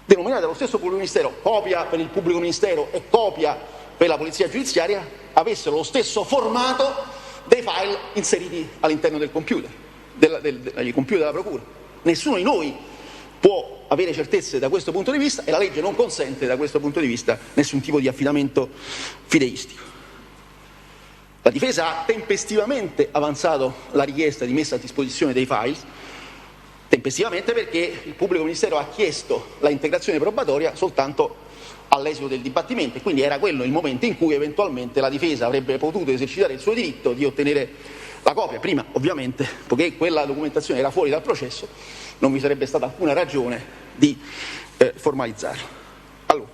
denominati dallo stesso pubblico ministero, copia per il pubblico ministero e copia per la polizia giudiziaria, avessero lo stesso formato dei file inseriti all'interno del computer, dei computer della procura. Nessuno di noi può avere certezze da questo punto di vista e la legge non consente da questo punto di vista nessun tipo di affidamento fideistico. La difesa ha tempestivamente avanzato la richiesta di messa a disposizione dei file, tempestivamente perché il pubblico ministero ha chiesto la integrazione probatoria soltanto all'esito del dibattimento e quindi era quello il momento in cui eventualmente la difesa avrebbe potuto esercitare il suo diritto di ottenere la copia. Prima, ovviamente, poiché quella documentazione era fuori dal processo, non vi sarebbe stata alcuna ragione di formalizzarla. Allora,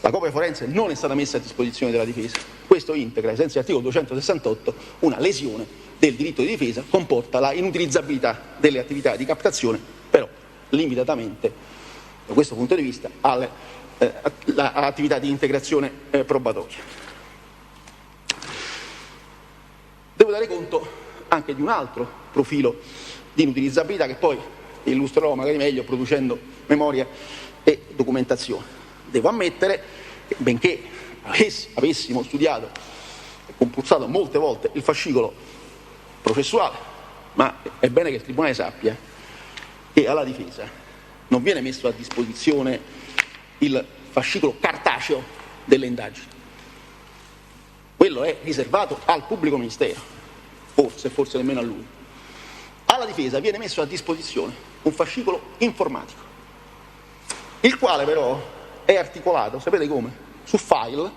la copia forense non è stata messa a disposizione della difesa. Questo integra, ai sensi dell'articolo 268, una lesione del diritto di difesa, comporta la inutilizzabilità delle attività di captazione, però limitatamente, da questo punto di vista, all'attività di integrazione probatoria. Devo dare conto anche di un altro profilo di inutilizzabilità che poi illustrerò magari meglio producendo memoria e documentazione. Devo ammettere che benché avessimo studiato e compulsato molte volte il fascicolo processuale, ma è bene che il Tribunale sappia che alla difesa non viene messo a disposizione il fascicolo cartaceo delle indagini. Quello è riservato al pubblico ministero, forse nemmeno a lui. Alla difesa viene messo a disposizione un fascicolo informatico, il quale però è articolato, sapete come? Su file,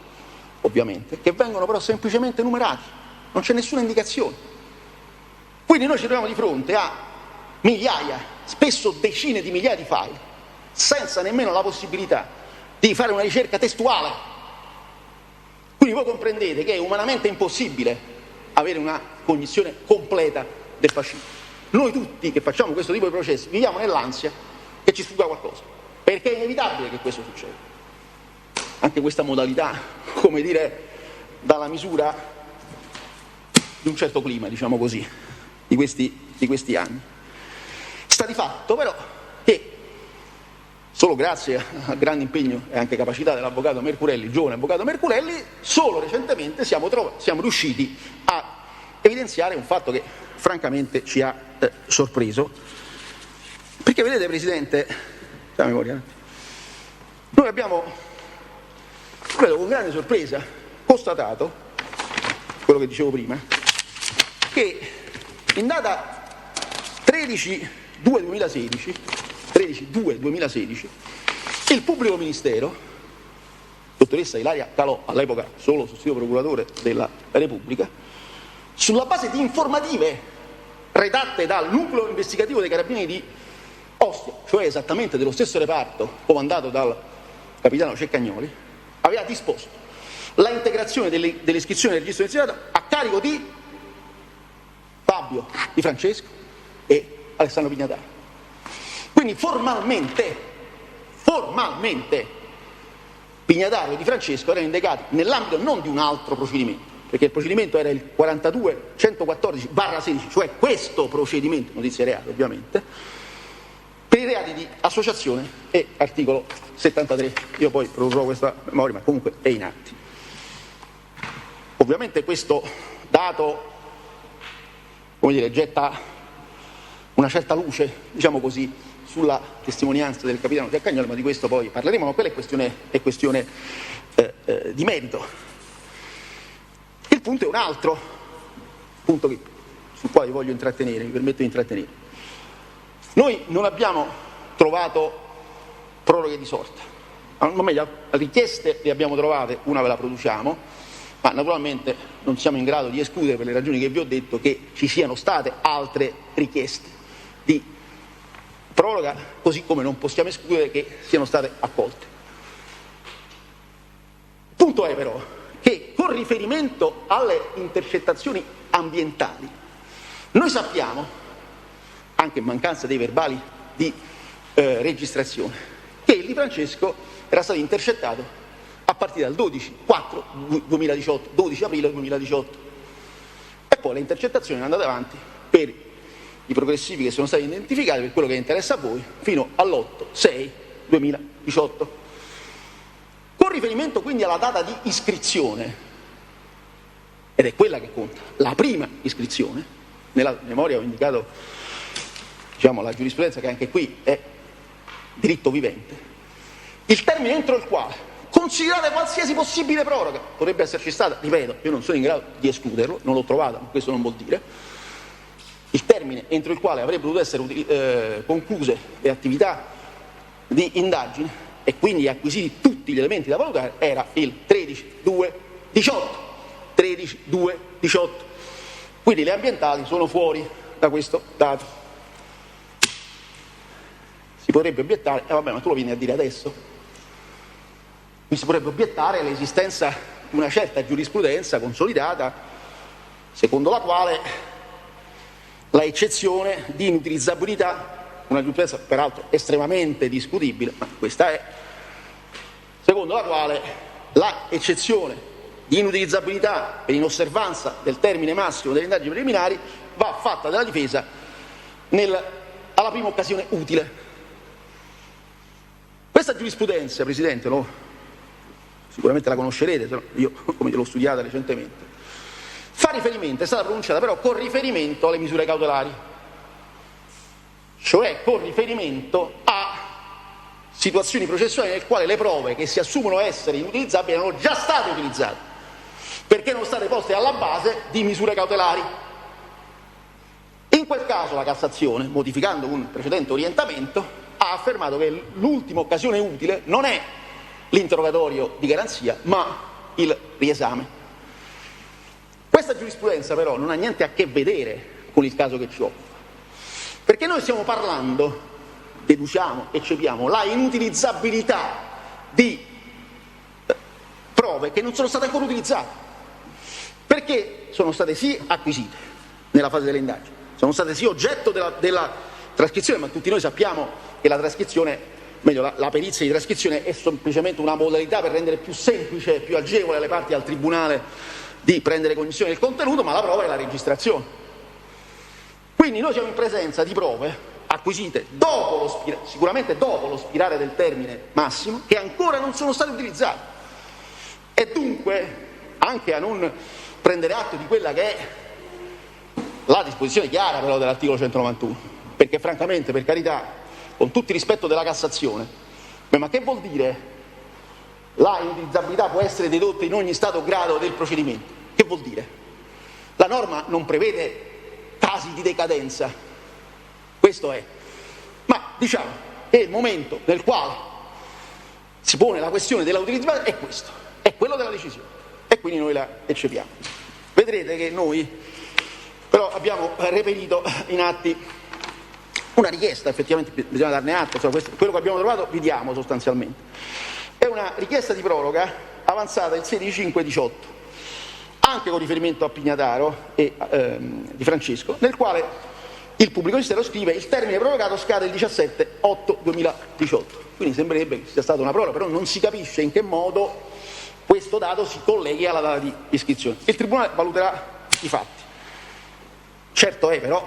ovviamente, che vengono però semplicemente numerati, non c'è nessuna indicazione. Quindi noi ci troviamo di fronte a migliaia, spesso decine di migliaia di file, senza nemmeno la possibilità di fare una ricerca testuale. Quindi voi comprendete che è umanamente impossibile avere una cognizione completa del fascicolo. Noi tutti che facciamo questo tipo di processi viviamo nell'ansia che ci sfugga qualcosa, perché è inevitabile che questo succeda. Anche questa modalità, come dire, dalla misura di un certo clima, diciamo così, di questi anni. Sta di fatto però che solo grazie al grande impegno e anche capacità dell'avvocato Mercurelli, il giovane avvocato Mercurelli, solo recentemente siamo riusciti a evidenziare un fatto che francamente ci ha sorpreso, perché vedete, Presidente, la memoria, noi abbiamo, credo con grande sorpresa, constatato quello che dicevo prima, che in data 13/2/2016 il pubblico ministero, dottoressa Ilaria Calò, all'epoca solo sostituto procuratore della Repubblica, sulla base di informative redatte dal nucleo investigativo dei Carabinieri di Ostia, cioè esattamente dello stesso reparto comandato dal capitano Ceccagnoli, aveva disposto la integrazione delle iscrizioni nel registro iniziato a carico di Fabio Di Francesco e Alessandro Pignataro. Quindi formalmente Pignataro e Di Francesco erano indagati nell'ambito non di un altro procedimento, perché il procedimento era il 42.114/16, cioè questo procedimento, notizia reale ovviamente, per i reati di associazione e articolo 73. Io poi produrrò questa memoria, ma comunque è in atti. Ovviamente questo dato, come dire, getta una certa luce, diciamo così, sulla testimonianza del capitano Ceccagnoli, ma di questo poi parleremo, ma quella è questione di merito. Il punto è un altro punto sul quale vi voglio intrattenere, mi permetto di intrattenere. Noi non abbiamo trovato proroghe di sorta, o meglio, richieste le abbiamo trovate, una ve la produciamo, ma naturalmente non siamo in grado di escludere, per le ragioni che vi ho detto, che ci siano state altre richieste di proroga, così come non possiamo escludere che siano state accolte. Il punto è però che con riferimento alle intercettazioni ambientali noi sappiamo, anche in mancanza dei verbali di registrazione, che il Di Francesco era stato intercettato a partire dal 12/4/2018, 12 aprile 2018, e poi le intercettazioni sono andate avanti per i progressivi che sono stati identificati, per quello che interessa a voi, fino all'8/6/2018. Con riferimento quindi alla data di iscrizione, ed è quella che conta, la prima iscrizione, nella memoria ho indicato, diciamo, la giurisprudenza, che anche qui è diritto vivente, il termine entro il quale, considerate qualsiasi possibile proroga, potrebbe esserci stata, ripeto, io non sono in grado di escluderlo, non l'ho trovata, ma questo non vuol dire, il termine entro il quale avrebbero dovuto essere concluse le attività di indagine e quindi acquisiti tutti gli elementi da valutare, era il 13/2/18. 13/2/18. Quindi le ambientali sono fuori da questo dato. Si potrebbe obiettare, vabbè, ma tu lo vieni a dire adesso? Mi si potrebbe obiettare l'esistenza di una certa giurisprudenza consolidata, secondo la quale la eccezione di inutilizzabilità, una giurisprudenza peraltro estremamente discutibile, ma questa è, secondo la quale la eccezione di inutilizzabilità per inosservanza del termine massimo delle indagini preliminari va fatta dalla difesa alla prima occasione utile. Questa giurisprudenza, Presidente, sicuramente la conoscerete, io come l'ho studiata recentemente, fa riferimento, è stata pronunciata però con riferimento alle misure cautelari, cioè con riferimento a situazioni processuali nelle quali le prove che si assumono essere inutilizzabili erano già state utilizzate, perché erano state poste alla base di misure cautelari. In quel caso la Cassazione, modificando un precedente orientamento, ha affermato che l'ultima occasione utile non è l'interrogatorio di garanzia, ma il riesame. Questa giurisprudenza però non ha niente a che vedere con il caso che ci occupa, perché noi stiamo parlando, deduciamo, eccepiamo, la inutilizzabilità di prove che non sono state ancora utilizzate, perché sono state sì acquisite nella fase delle indagini, sono state sì oggetto della trascrizione, ma tutti noi sappiamo che la trascrizione, meglio la perizia di trascrizione, è semplicemente una modalità per rendere più semplice e più agevole alle parti al tribunale di prendere cognizione del contenuto, ma la prova è la registrazione. Quindi noi siamo in presenza di prove acquisite sicuramente dopo lo spirare del termine massimo, che ancora non sono state utilizzate, e dunque anche a non prendere atto di quella che è la disposizione chiara però dell'articolo 191, perché francamente, per carità, con tutto il rispetto della Cassazione, ma che vuol dire la inutilizzabilità può essere dedotta in ogni stato o grado del procedimento? Che vuol dire? La norma non prevede casi di decadenza, questo è, ma diciamo che il momento nel quale si pone la questione della utilizzabilità è questo, è quello della decisione, e quindi noi la eccepiamo. Vedrete che noi però abbiamo reperito in atti una richiesta, effettivamente bisogna darne atto, quello che abbiamo trovato vi diamo sostanzialmente. È una richiesta di proroga avanzata il 16/5/18, anche con riferimento a Pignataro e Di Francesco, nel quale il pubblico ministero scrive: il termine prorogato scade il 17/8/2018. Quindi sembrerebbe che sia stata una proroga, però non si capisce in che modo questo dato si colleghi alla data di iscrizione. Il Tribunale valuterà i fatti. Certo è però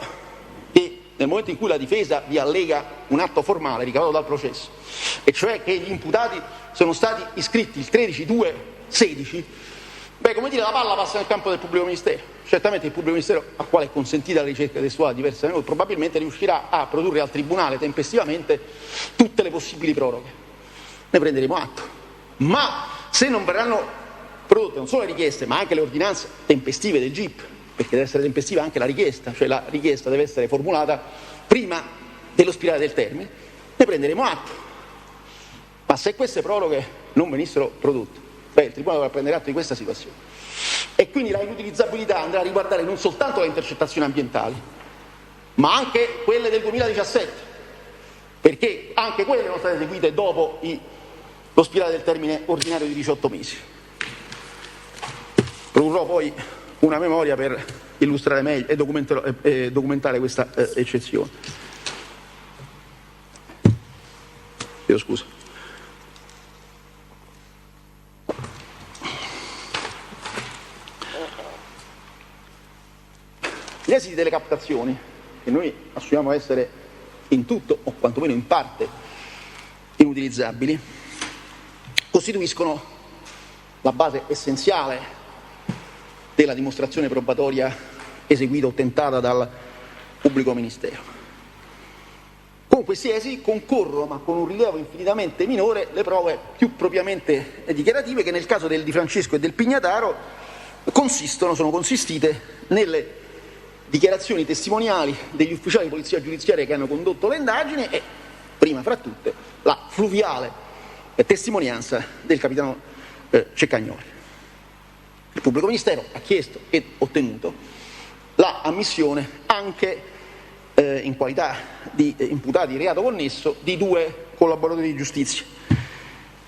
che nel momento in cui la difesa vi allega un atto formale ricavato dal processo, e cioè che gli imputati sono stati iscritti il 13/2/16, come dire, la palla passa nel campo del pubblico ministero. Certamente il pubblico ministero, al quale è consentita la ricerca testuale diversa da noi, probabilmente riuscirà a produrre al Tribunale tempestivamente tutte le possibili proroghe. Ne prenderemo atto. Ma se non verranno prodotte non solo le richieste, ma anche le ordinanze tempestive del GIP, perché deve essere tempestiva anche la richiesta, cioè la richiesta deve essere formulata prima dello spirare del termine, ne prenderemo atto. Ma se queste proroghe non venissero prodotte, il Tribunale dovrà prendere atto di questa situazione. E quindi la inutilizzabilità andrà a riguardare non soltanto le intercettazioni ambientali, ma anche quelle del 2017, perché anche quelle sono state eseguite dopo lo spirare del termine ordinario di 18 mesi. Produrrò poi una memoria per illustrare meglio e documentare questa eccezione. Chiedo scusa. Gli esiti delle captazioni, che noi assumiamo essere in tutto o quantomeno in parte inutilizzabili, costituiscono la base essenziale della dimostrazione probatoria eseguita o tentata dal pubblico ministero. Con questi esiti concorrono, ma con un rilievo infinitamente minore, le prove più propriamente dichiarative che nel caso del Di Francesco e del Pignataro sono consistite nelle dichiarazioni testimoniali degli ufficiali di polizia giudiziaria che hanno condotto le indagini e, prima fra tutte, la fluviale testimonianza del capitano Ceccagnoli. Il pubblico ministero ha chiesto ed ottenuto la ammissione anche in qualità di imputati di reato connesso di 2 collaboratori di giustizia,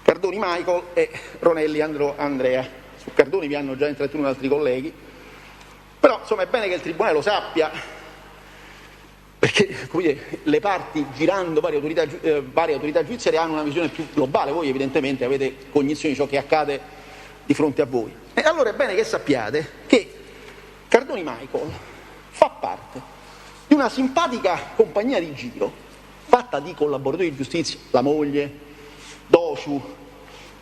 Cardoni Michael e Ronelli Andrea. Su Cardoni vi hanno già intrattenuto altri colleghi, però insomma è bene che il Tribunale lo sappia, perché le parti, girando varie autorità giudiziarie, hanno una visione più globale. Voi evidentemente avete cognizione di ciò che accade di fronte a voi. E allora è bene che sappiate che Cardoni Michael fa parte di una simpatica compagnia di giro fatta di collaboratori di giustizia, la moglie, Dociu,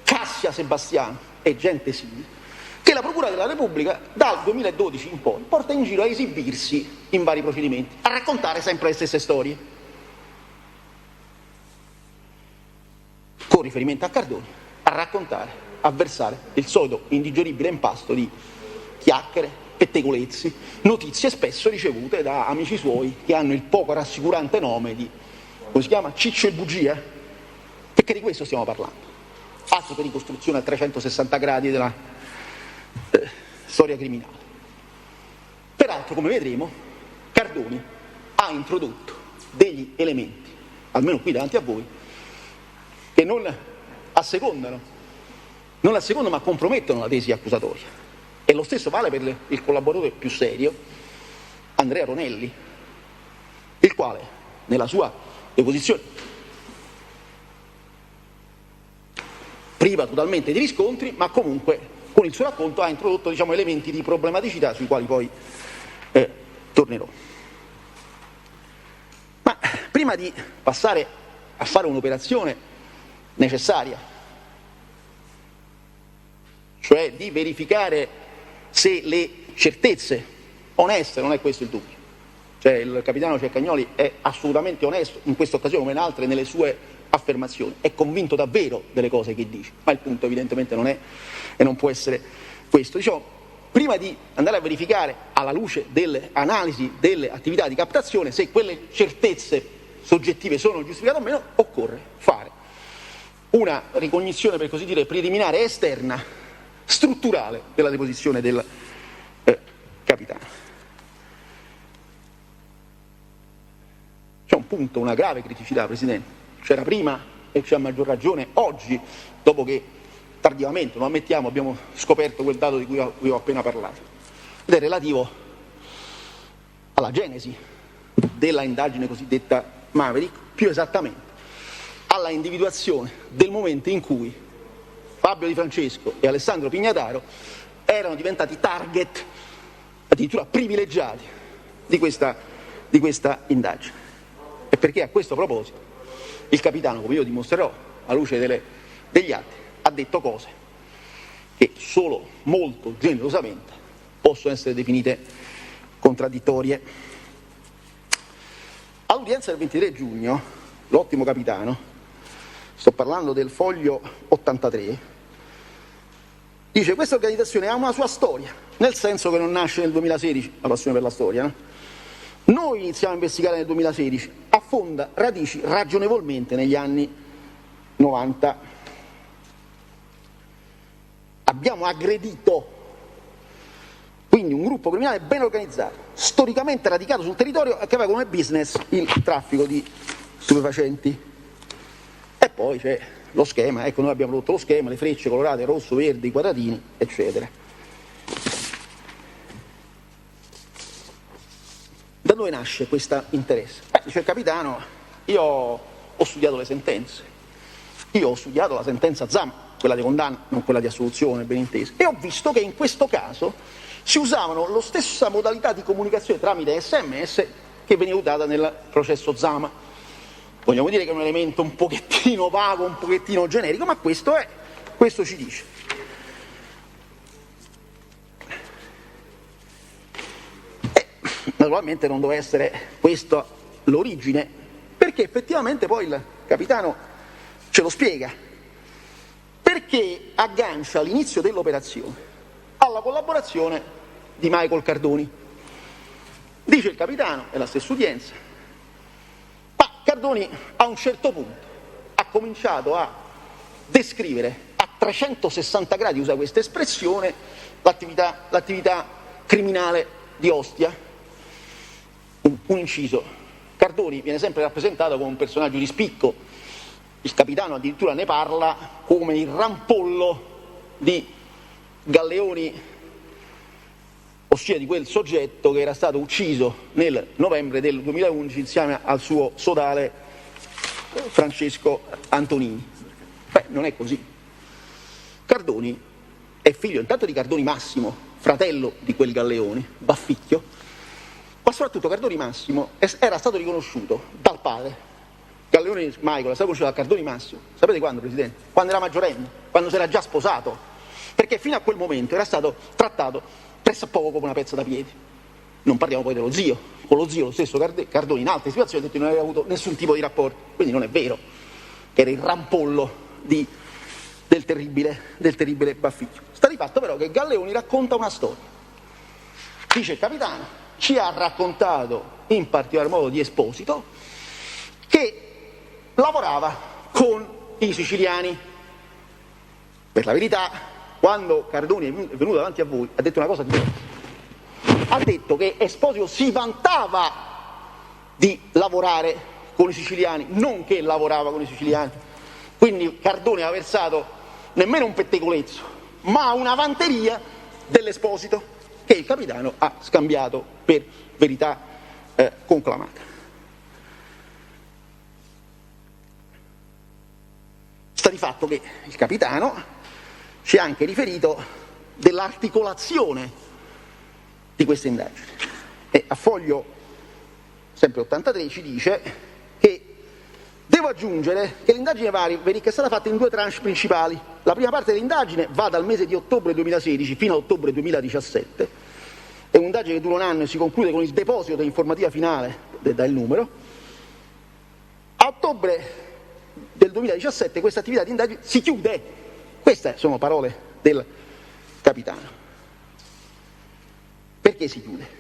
Cassia Sebastiano e gente simile, che la Procura della Repubblica dal 2012 in poi porta in giro a esibirsi in vari procedimenti, a raccontare sempre le stesse storie. Con riferimento a Cardoni, a raccontare, a versare il solito indigeribile impasto di chiacchiere, pettegolezzi, notizie spesso ricevute da amici suoi che hanno il poco rassicurante nome di, come si chiama, Ciccio e Bugia, perché di questo stiamo parlando. Altro che ricostruzione a 360 gradi della storia criminale. Peraltro, come vedremo, Cardoni ha introdotto degli elementi, almeno qui davanti a voi, che non assecondano ma compromettono la tesi accusatoria. E lo stesso vale per il collaboratore più serio, Andrea Ronelli, il quale nella sua deposizione priva totalmente di riscontri, ma comunque con il suo racconto ha introdotto, elementi di problematicità sui quali poi tornerò. Ma prima di passare a fare un'operazione necessaria, cioè di verificare se le certezze oneste, non è questo il dubbio, cioè il capitano Ceccagnoli è assolutamente onesto in questa occasione come in altre nelle sue affermazioni, è convinto davvero delle cose che dice, ma il punto evidentemente non è e non può essere questo. Prima di andare a verificare alla luce delle analisi delle attività di captazione se quelle certezze soggettive sono giustificate o meno, occorre fare una ricognizione, per così dire, preliminare esterna, strutturale della deposizione del capitano. C'è un punto, una grave criticità, Presidente. C'era prima e c'è a maggior ragione oggi, dopo che tardivamente, lo ammettiamo, abbiamo scoperto quel dato di cui ho appena parlato, ed è relativo alla genesi della indagine cosiddetta Maverick, più esattamente alla individuazione del momento in cui Fabio Di Francesco e Alessandro Pignataro erano diventati target, addirittura privilegiati, di questa indagine. E perché a questo proposito il capitano, come io dimostrerò alla luce degli atti, ha detto cose che solo molto generosamente possono essere definite contraddittorie. All'udienza del 23 giugno, l'ottimo capitano, sto parlando del foglio 83, dice: questa organizzazione ha una sua storia, nel senso che non nasce nel 2016, la passione per la storia, no? Noi iniziamo a investigare nel 2016, affonda radici ragionevolmente negli anni 90. abbiamo aggredito quindi un gruppo criminale ben organizzato, storicamente radicato sul territorio e che aveva come business il traffico di stupefacenti. E poi c'è lo schema, ecco, noi abbiamo prodotto lo schema, le frecce colorate, rosso, verde, i quadratini, eccetera. Da dove nasce questo interesse? Dice il capitano, io ho studiato le sentenze, io ho studiato la sentenza Zama, quella di condanna, non quella di assoluzione, ben inteso, e ho visto che in questo caso si usavano la stessa modalità di comunicazione tramite SMS che veniva usata nel processo Zama. Vogliamo dire che è un elemento un pochettino vago, un pochettino generico, ma questo ci dice. Naturalmente non doveva essere questa l'origine, perché effettivamente poi il capitano ce lo spiega, perché aggancia l'inizio dell'operazione alla collaborazione di Michael Cardoni. Dice il capitano, è la stessa udienza, ma Cardoni a un certo punto ha cominciato a descrivere a 360 gradi, usa questa espressione, l'attività criminale di Ostia. Un inciso, Cardoni viene sempre rappresentato come un personaggio di spicco, il capitano addirittura ne parla come il rampollo di Galleoni, ossia di quel soggetto che era stato ucciso nel novembre del 2011 insieme al suo sodale Francesco Antonini. Non è così. Cardoni è figlio intanto di Cardoni Massimo, fratello di quel Galleoni, Bafficchio, ma soprattutto Cardoni Massimo era stato riconosciuto dal padre. Galleoni Michael è stato conosciuto da Cardoni Massimo, sapete quando, Presidente? Quando era maggiorenne, quando si era già sposato, perché fino a quel momento era stato trattato pressappoco come una pezza da piedi. Non parliamo poi dello zio, con lo zio lo stesso Cardoni in altre situazioni ha detto che non aveva avuto nessun tipo di rapporto, quindi non è vero che era il rampollo del terribile Bafficchio. Sta di fatto però che Galleoni racconta una storia, dice il capitano, ci ha raccontato in particolar modo di Esposito che lavorava con i siciliani. Per la verità, quando Cardoni è venuto davanti a voi, ha detto una cosa diversa. Ha detto che Esposito si vantava di lavorare con i siciliani, non che lavorava con i siciliani. Quindi Cardoni ha versato nemmeno un pettegolezzo, ma una vanteria dell'Esposito, che il capitano ha scambiato per verità conclamata. Sta di fatto che il capitano ci ha anche riferito dell'articolazione di queste indagini e a foglio sempre 83 ci dice che devo aggiungere che l'indagine Maverick è stata fatta in due tranche principali. La prima parte dell'indagine va dal mese di ottobre 2016 fino a ottobre 2017, è un'indagine che dura un anno e si conclude con il deposito dell'informativa finale del numero. A ottobre del 2017 questa attività di indagine si chiude. Queste sono parole del capitano. Perché si chiude?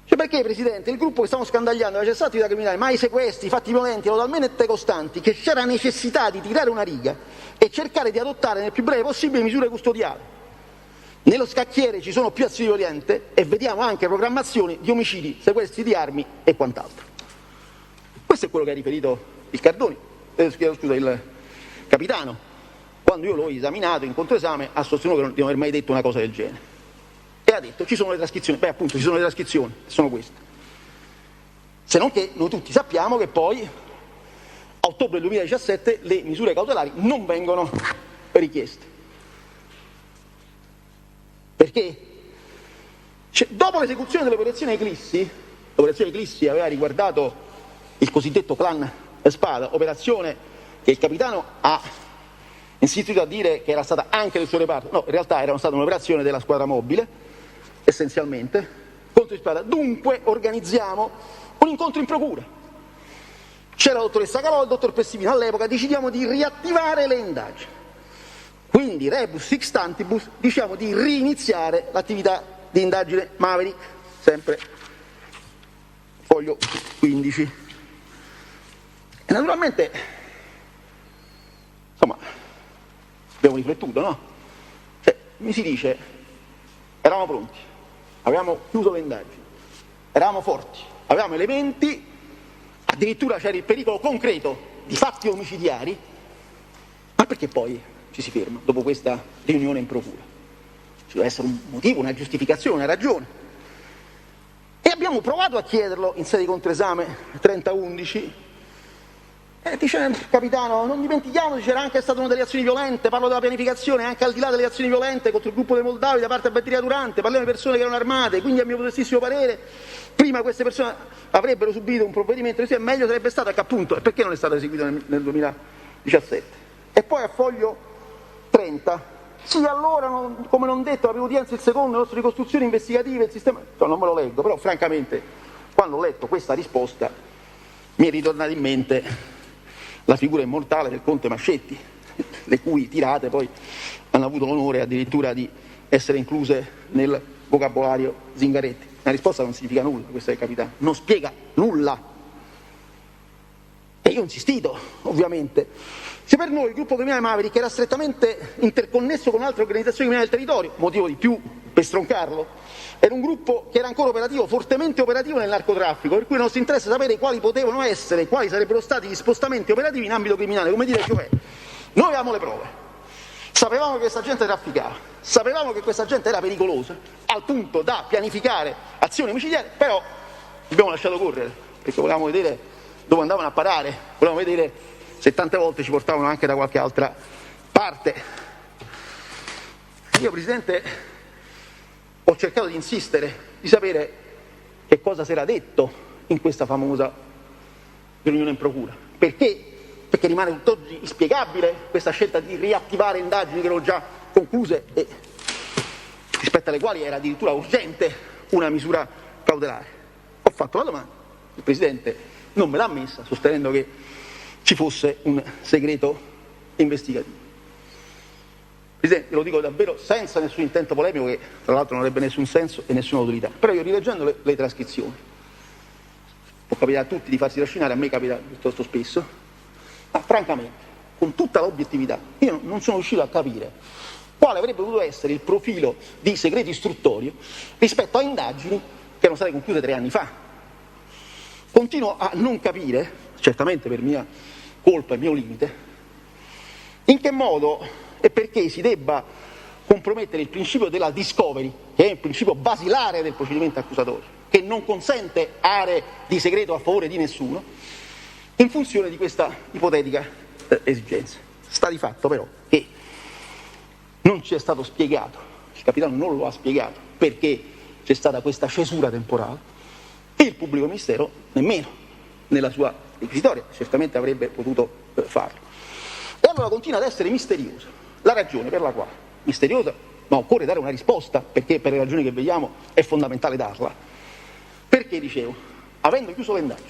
Perché, Presidente, il gruppo che stiamo scandagliando aveva cessato attività criminale, ma i sequestri, i fatti violenti erano talmente costanti che c'era necessità di tirare una riga e cercare di adottare nel più breve possibile misure custodiali. Nello scacchiere ci sono più azioni violente e vediamo anche programmazioni di omicidi, sequestri di armi e quant'altro. Questo è quello che ha riferito il il capitano. Quando io l'ho esaminato in controesame ha sostenuto di non aver mai detto una cosa del genere. E ha detto ci sono le trascrizioni, appunto ci sono le trascrizioni, sono queste. Se non che noi tutti sappiamo che poi a ottobre 2017 le misure cautelari non vengono richieste. Perché? Dopo l'esecuzione dell'operazione Eclissi, l'operazione Eclissi aveva riguardato il cosiddetto clan Spada, operazione che il capitano ha insistito a dire che era stata anche del suo reparto, no, in realtà era stata un'operazione della squadra mobile, essenzialmente, contro Spada. Dunque organizziamo un incontro in procura. C'era la dottoressa Calò, il dottor Pessivino, all'epoca decidiamo di riattivare le indagini. Quindi, rebus sic stantibus, diciamo di riniziare l'attività di indagine Maverick, sempre foglio 15. E naturalmente, insomma, abbiamo riflettuto, no? mi si dice eravamo pronti, avevamo chiuso le indagini, eravamo forti, avevamo elementi, addirittura c'era il pericolo concreto di fatti omicidiari, ma perché poi ci si ferma dopo questa riunione in procura? Ci deve essere un motivo, una giustificazione, una ragione. E abbiamo provato a chiederlo in sede di controesame 30/11 e dice capitano, non dimentichiamoci, c'era anche stata una delle azioni violente, parlo della pianificazione, anche al di là delle azioni violente contro il gruppo dei moldavi da parte di Batteria Durante, parliamo di persone che erano armate, quindi a mio modestissimo parere prima queste persone avrebbero subito un provvedimento, meglio sarebbe stato che appunto, e perché non è stato eseguito nel 2017? E poi a foglio 30, sì, allora, come non detto, la prima udienza, il secondo, le nostre ricostruzioni investigative, il sistema... non me lo leggo, però francamente, quando ho letto questa risposta, mi è ritornata in mente la figura immortale del conte Mascetti, le cui tirate poi hanno avuto l'onore addirittura di essere incluse nel vocabolario Zingaretti. La risposta non significa nulla, questa è il capitano, non spiega nulla. E io ho insistito, ovviamente. Se per noi il gruppo criminale Maverick era strettamente interconnesso con altre organizzazioni criminali del territorio, motivo di più per stroncarlo, era un gruppo che era ancora operativo, fortemente operativo nel narcotraffico, per cui il nostro interesse è sapere quali potevano essere, quali sarebbero stati gli spostamenti operativi in ambito criminale, come dire, cioè, noi avevamo le prove, sapevamo che questa gente trafficava, sapevamo che questa gente era pericolosa, al punto da pianificare azioni omicidiarie, però abbiamo lasciato correre, perché volevamo vedere dove andavano a parare, volevamo vedere se tante volte ci portavano anche da qualche altra parte. Io, Presidente, ho cercato di insistere, di sapere che cosa si era detto in questa famosa riunione in procura. Perché? Perché rimane tutt'oggi inspiegabile questa scelta di riattivare indagini che erano già concluse e rispetto alle quali era addirittura urgente una misura cautelare. Ho fatto la domanda, il Presidente non me l'ha ammessa, sostenendo che ci fosse un segreto investigativo. Presidente, lo dico davvero senza nessun intento polemico, che tra l'altro non avrebbe nessun senso e nessuna utilità, però io rileggendo le trascrizioni, può capitare a tutti di farsi trascinare, a me capita piuttosto spesso, ma francamente, con tutta l'obiettività, io non sono riuscito a capire quale avrebbe potuto essere il profilo di segreto istruttorio rispetto a indagini che erano state concluse 3 anni fa. Continuo a non capire, certamente per mia colpa e mio limite, in che modo e perché si debba compromettere il principio della discovery, che è il principio basilare del procedimento accusatorio, che non consente aree di segreto a favore di nessuno, in funzione di questa ipotetica esigenza. Sta di fatto però che non ci è stato spiegato, il capitano non lo ha spiegato, perché c'è stata questa cesura temporale, e il pubblico ministero nemmeno nella sua requisitoria, certamente avrebbe potuto farlo. E allora continua ad essere misteriosa la ragione per la quale, misteriosa, ma occorre dare una risposta, perché per le ragioni che vediamo è fondamentale darla, perché, dicevo, avendo chiuso le indagini,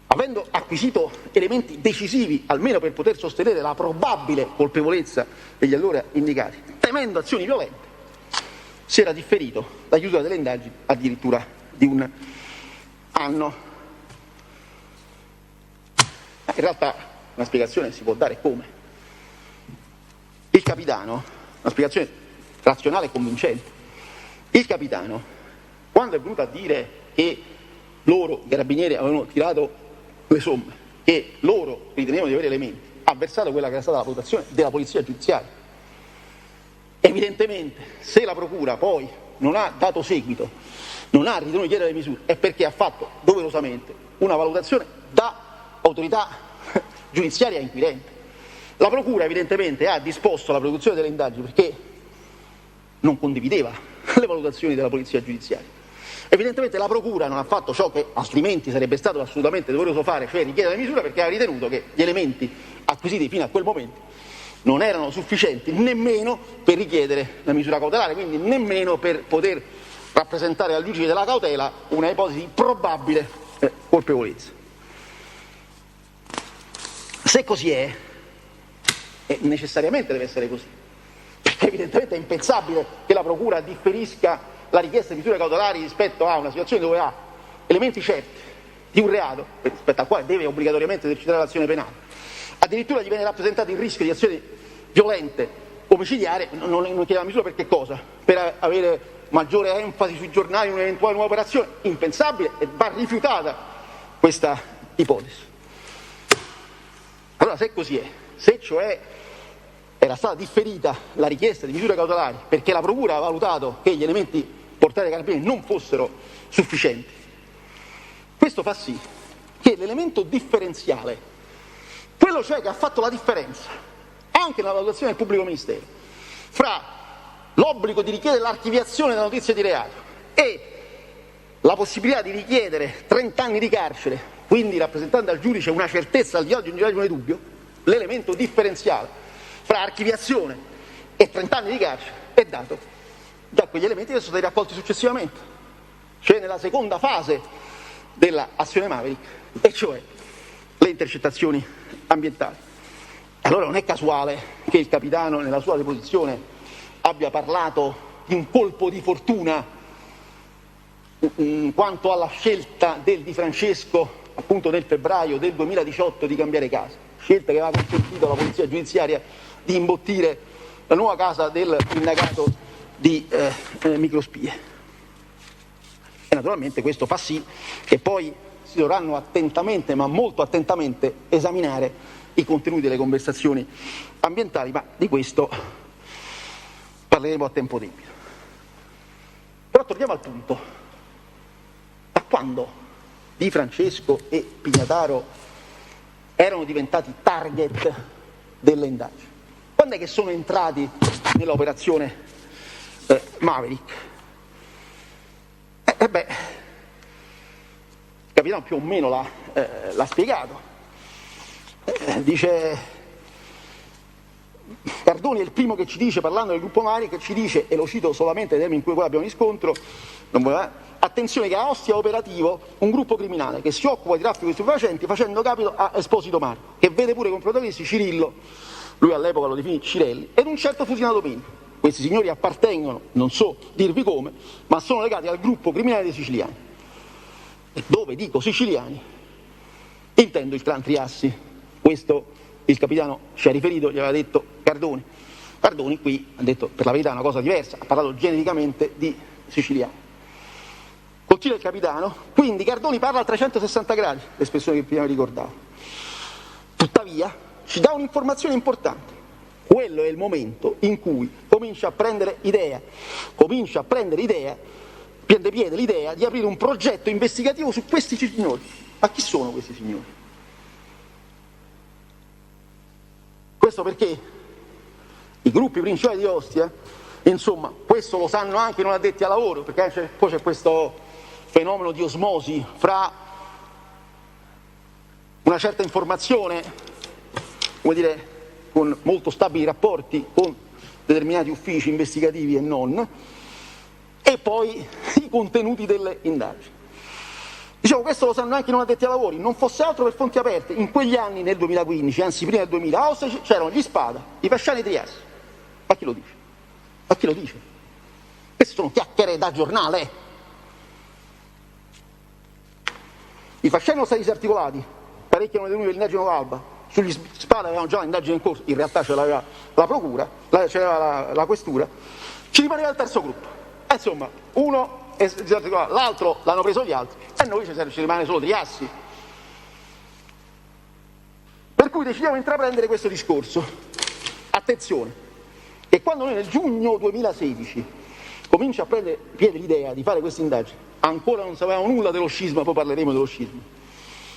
avendo acquisito elementi decisivi, almeno per poter sostenere la probabile colpevolezza degli allora indicati, temendo azioni violente, si era differito la chiusura delle indagini addirittura di 1 anno. In realtà una spiegazione si può dare come? Il capitano, una spiegazione razionale e convincente, il capitano, quando è venuto a dire che loro, i carabinieri, avevano tirato le somme, che loro ritenevano di avere elementi, ha versato quella che era stata la valutazione della polizia giudiziaria. Evidentemente, se la procura poi non ha dato seguito, non ha ritenuto di chiedere le misure, è perché ha fatto doverosamente una valutazione da autorità giudiziaria inquirente. La procura evidentemente ha disposto la produzione delle indagini perché non condivideva le valutazioni della polizia giudiziaria. Evidentemente la procura non ha fatto ciò che altrimenti sarebbe stato assolutamente doveroso fare, cioè richiedere le misure, perché ha ritenuto che gli elementi acquisiti fino a quel momento non erano sufficienti nemmeno per richiedere la misura cautelare, quindi nemmeno per poter rappresentare al giudice della cautela una ipotesi di probabile colpevolezza. Se così è, necessariamente deve essere così, perché evidentemente è impensabile che la procura differisca la richiesta di misure cautelari rispetto a una situazione dove ha elementi certi di un reato, rispetto al quale deve obbligatoriamente esercitare l'azione penale. Addirittura gli viene rappresentato il rischio di azioni violente omicidiaria, non chiede la misura per che cosa? Per avere maggiore enfasi sui giornali in un'eventuale nuova operazione? Impensabile, e va rifiutata questa ipotesi. Allora, se così è, se cioè era stata differita la richiesta di misure cautelari perché la procura ha valutato che gli elementi portati dai carabinieri non fossero sufficienti, questo fa sì che l'elemento differenziale, quello cioè che ha fatto la differenza anche nella valutazione del pubblico ministero fra l'obbligo di richiedere l'archiviazione della notizia di reato e la possibilità di richiedere 30 anni di carcere, quindi rappresentando al giudice una certezza al di là di ogni dubbio, l'elemento differenziale fra archiviazione e 30 anni di carcere è dato da quegli elementi che sono stati raccolti successivamente, cioè nella seconda fase dell'azione Maverick, e cioè le intercettazioni ambientali. Allora non è casuale che il capitano nella sua deposizione abbia parlato di un colpo di fortuna quanto alla scelta del Di Francesco appunto nel febbraio del 2018 di cambiare casa, scelta che aveva consentito alla polizia giudiziaria di imbottire la nuova casa del indagato di microspie. E naturalmente questo fa sì che poi si dovranno attentamente, ma molto attentamente, esaminare i contenuti delle conversazioni ambientali, ma di questo parleremo a tempo debito. Però torniamo al punto. Da quando Di Francesco e Pignataro erano diventati target delle indagini? Quando è che sono entrati nell'operazione Maverick? Il capitano più o meno l'ha spiegato. Dice, Cardoni è il primo che ci dice, parlando del gruppo Maverick, che ci dice, e lo cito solamente nei termini in cui poi abbiamo riscontro, attenzione che a Ostia è operativo un gruppo criminale che si occupa di traffico di stupefacenti facendo capito a Esposito Marco, che vede pure come protagonisti Cirillo, lui all'epoca lo definì Cirelli, ed un certo Fusinato Pini. Questi signori appartengono, non so dirvi come, ma sono legati al gruppo criminale dei siciliani. E dove dico siciliani, intendo il clan Triassi. Questo il capitano ci ha riferito, gli aveva detto Cardoni. Cardoni qui ha detto per la verità una cosa diversa, ha parlato genericamente di siciliani. Continua il capitano, quindi Cardoni parla a 360 gradi, l'espressione che prima ricordavo. Tuttavia ci dà un'informazione importante. Quello è il momento in cui comincia a prendere piede l'idea di aprire un progetto investigativo su questi signori. Ma chi sono questi signori? Questo perché i gruppi principali di Ostia, insomma, questo lo sanno anche i non addetti al lavoro, perché poi c'è questo fenomeno di osmosi fra una certa informazione, come dire, con molto stabili rapporti con determinati uffici investigativi e non, e poi i contenuti delle indagini. Diciamo, questo lo sanno anche i non addetti ai lavori, non fosse altro per fonti aperte. In quegli anni, nel 2015, anzi prima del 2000, a Ostia c'erano gli Spada, i Fasciani e i Triassi. Ma chi lo dice? Ma chi lo dice? Queste sono chiacchiere da giornale. I Fasciani sono stati disarticolati, parecchi erano detenuti dell'indagine Alba. Sugli Spada avevano già un'indagine in corso, in realtà ce l'aveva la procura, c'era la questura, ci rimaneva il terzo gruppo. Insomma, uno è disarticolato, l'altro l'hanno preso gli altri, e noi ci rimane solo Triassi. Per cui decidiamo di intraprendere questo discorso. Attenzione, che quando noi nel giugno 2016 comincia a prendere piede l'idea di fare queste indagini, ancora non sapevamo nulla dello scisma, poi parleremo dello scisma,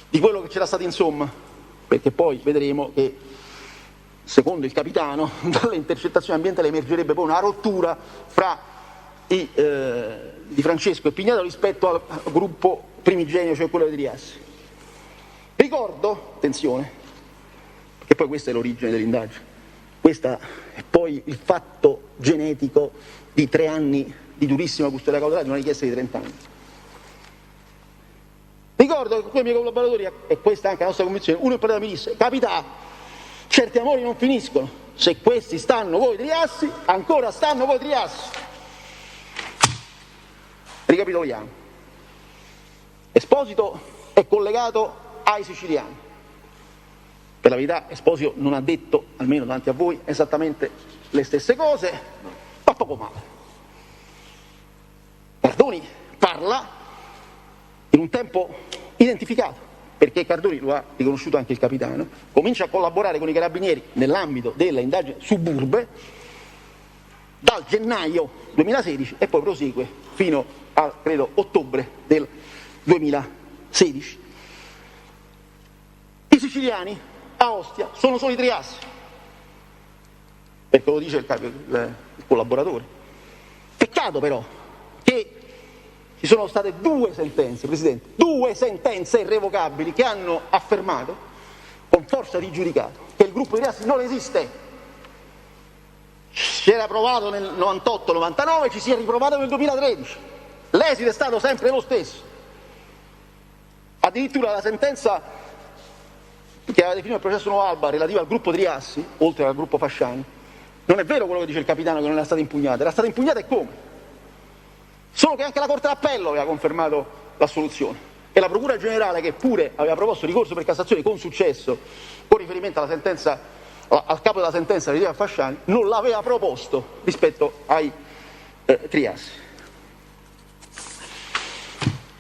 di quello che c'era stato insomma, perché poi vedremo che, secondo il capitano, dalle intercettazioni ambientali emergerebbe poi una rottura fra Di Francesco e Pignataro rispetto al gruppo primigenio, cioè quello dei Triassi. Ricordo, attenzione, perché poi questa è l'origine dell'indagine, questo è poi il fatto genetico di 3 anni di durissima custodia cautelare di una richiesta di 30 anni. Ricordo che quei miei collaboratori, e questa è anche la nostra convinzione, uno in particolare mi disse: capità, certi amori non finiscono, se questi stanno voi Triassi, ancora stanno voi Triassi. Ricapitoliamo. Esposito è collegato ai siciliani, Per la verità Esposito non ha detto, almeno davanti a voi, esattamente le stesse cose, ma poco male. Cardoni parla in un tempo identificato, perché Cardoni, lo ha riconosciuto anche il capitano, comincia a collaborare con i carabinieri nell'ambito delle indagini suburbe dal gennaio 2016 e poi prosegue fino al, credo, ottobre del 2016. I siciliani a Ostia sono solo i Triassi, perché lo dice il collaboratore. Peccato però che ci sono state 2 sentenze, Presidente, 2 sentenze irrevocabili che hanno affermato con forza di giudicato che il gruppo di Triassi non esiste. Si era provato nel 98-99, ci si è riprovato nel 2013. L'esito è stato sempre lo stesso. Addirittura la sentenza che aveva definito il processo Nuova Alba relativa al gruppo Triassi, oltre al gruppo Fasciani, non è vero quello che dice il capitano che non era stata impugnata, era stata impugnata e come? Solo che anche la Corte d'Appello aveva confermato l'assoluzione e la Procura Generale, che pure aveva proposto ricorso per Cassazione con successo con riferimento alla sentenza, al capo della sentenza relativa a Fasciani, non l'aveva proposto rispetto ai Triassi.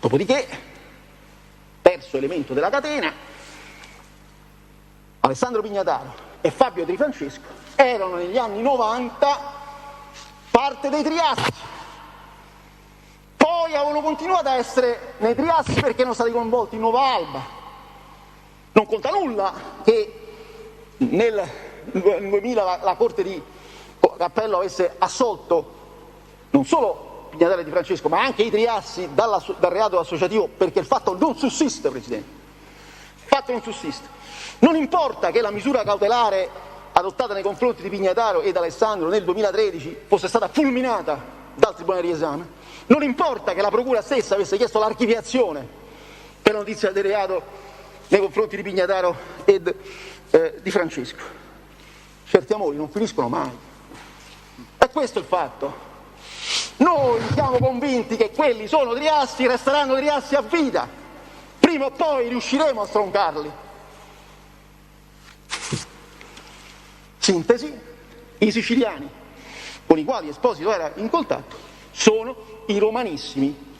Dopodiché, terzo elemento della catena, Alessandro Pignataro e Fabio Di Francesco erano negli anni 90 parte dei Triassi. Poi avevano continuato a essere nei Triassi perché erano stati coinvolti in Nuova Alba. Non conta nulla che nel 2000 la Corte di Appello avesse assolto non solo Pignataro e Di Francesco, ma anche i Triassi dal reato associativo, perché il fatto non sussiste, Presidente. Il fatto non sussiste. Non importa che la misura cautelare adottata nei confronti di Pignataro ed Alessandro nel 2013 fosse stata fulminata dal Tribunale di Esame, non importa che la Procura stessa avesse chiesto l'archiviazione per la notizia del reato nei confronti di Pignataro ed Di Francesco. Certi amori non finiscono mai. E questo è il fatto. Noi siamo convinti che quelli sono Triassi, resteranno Triassi a vita. Prima o poi riusciremo a stroncarli. Sintesi, i siciliani con i quali Esposito era in contatto sono i romanissimi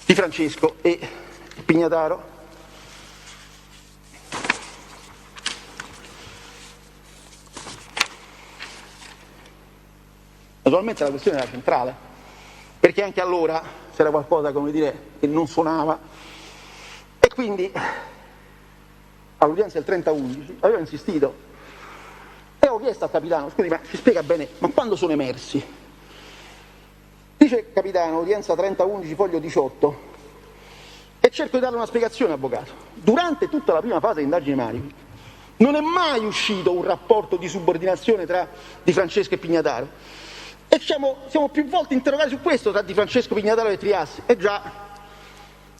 Di Francesco e Pignataro. Naturalmente la questione era centrale, perché anche allora c'era qualcosa, come dire, che non suonava, e quindi all'udienza del 30/11 avevo insistito e ho chiesto al capitano: scusi, ma ci spiega bene, ma quando sono emersi? Dice il capitano, udienza 30/11, foglio 18, e cerco di darle una spiegazione, avvocato. Durante tutta la prima fase di indagine Marico non è mai uscito un rapporto di subordinazione tra Di Francesco e Pignataro, e siamo più volte interrogati su questo tra Di Francesco, Pignataro e Triassi. E già,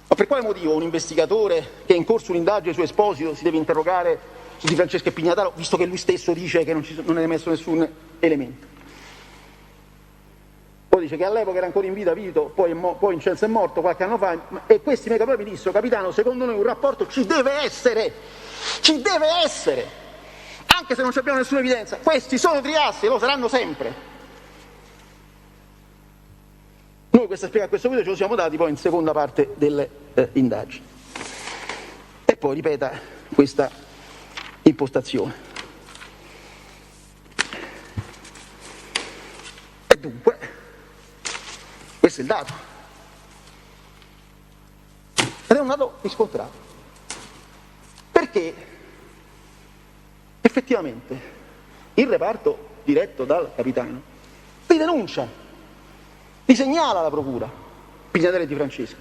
ma per quale motivo un investigatore che è in corso un'indagine su Esposito si deve interrogare su Di Francesco e Pignataro, visto che lui stesso dice che non è emesso nessun elemento? Poi dice che all'epoca era ancora in vita Vito, poi Incenso è morto qualche anno fa, e questi miei capi mi dissero: capitano, secondo noi un rapporto ci deve essere, anche se non abbiamo nessuna evidenza. Questi sono Triassi e lo saranno sempre. Noi questo video ce lo siamo dati poi in seconda parte delle indagini. E poi ripeta questa impostazione. E dunque, questo è il dato. Ed è un dato riscontrato. Perché effettivamente il reparto diretto dal capitano li denuncia, li segnala alla procura, Pignataro e Di Francesco.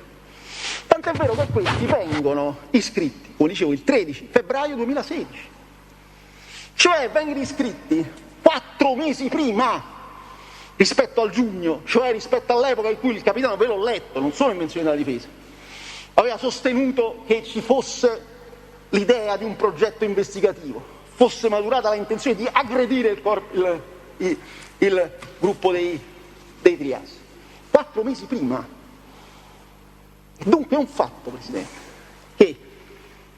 Tant'è vero che questi vengono iscritti, come dicevo, il 13 febbraio 2016. Cioè vengono iscritti 4 mesi prima rispetto al giugno, cioè rispetto all'epoca in cui il capitano, ve l'ho letto, non sono invenzioni della difesa, aveva sostenuto che ci fosse l'idea di un progetto investigativo, fosse maturata l'intenzione di aggredire il gruppo dei Triassi. 4 mesi prima. Dunque è un fatto, Presidente, che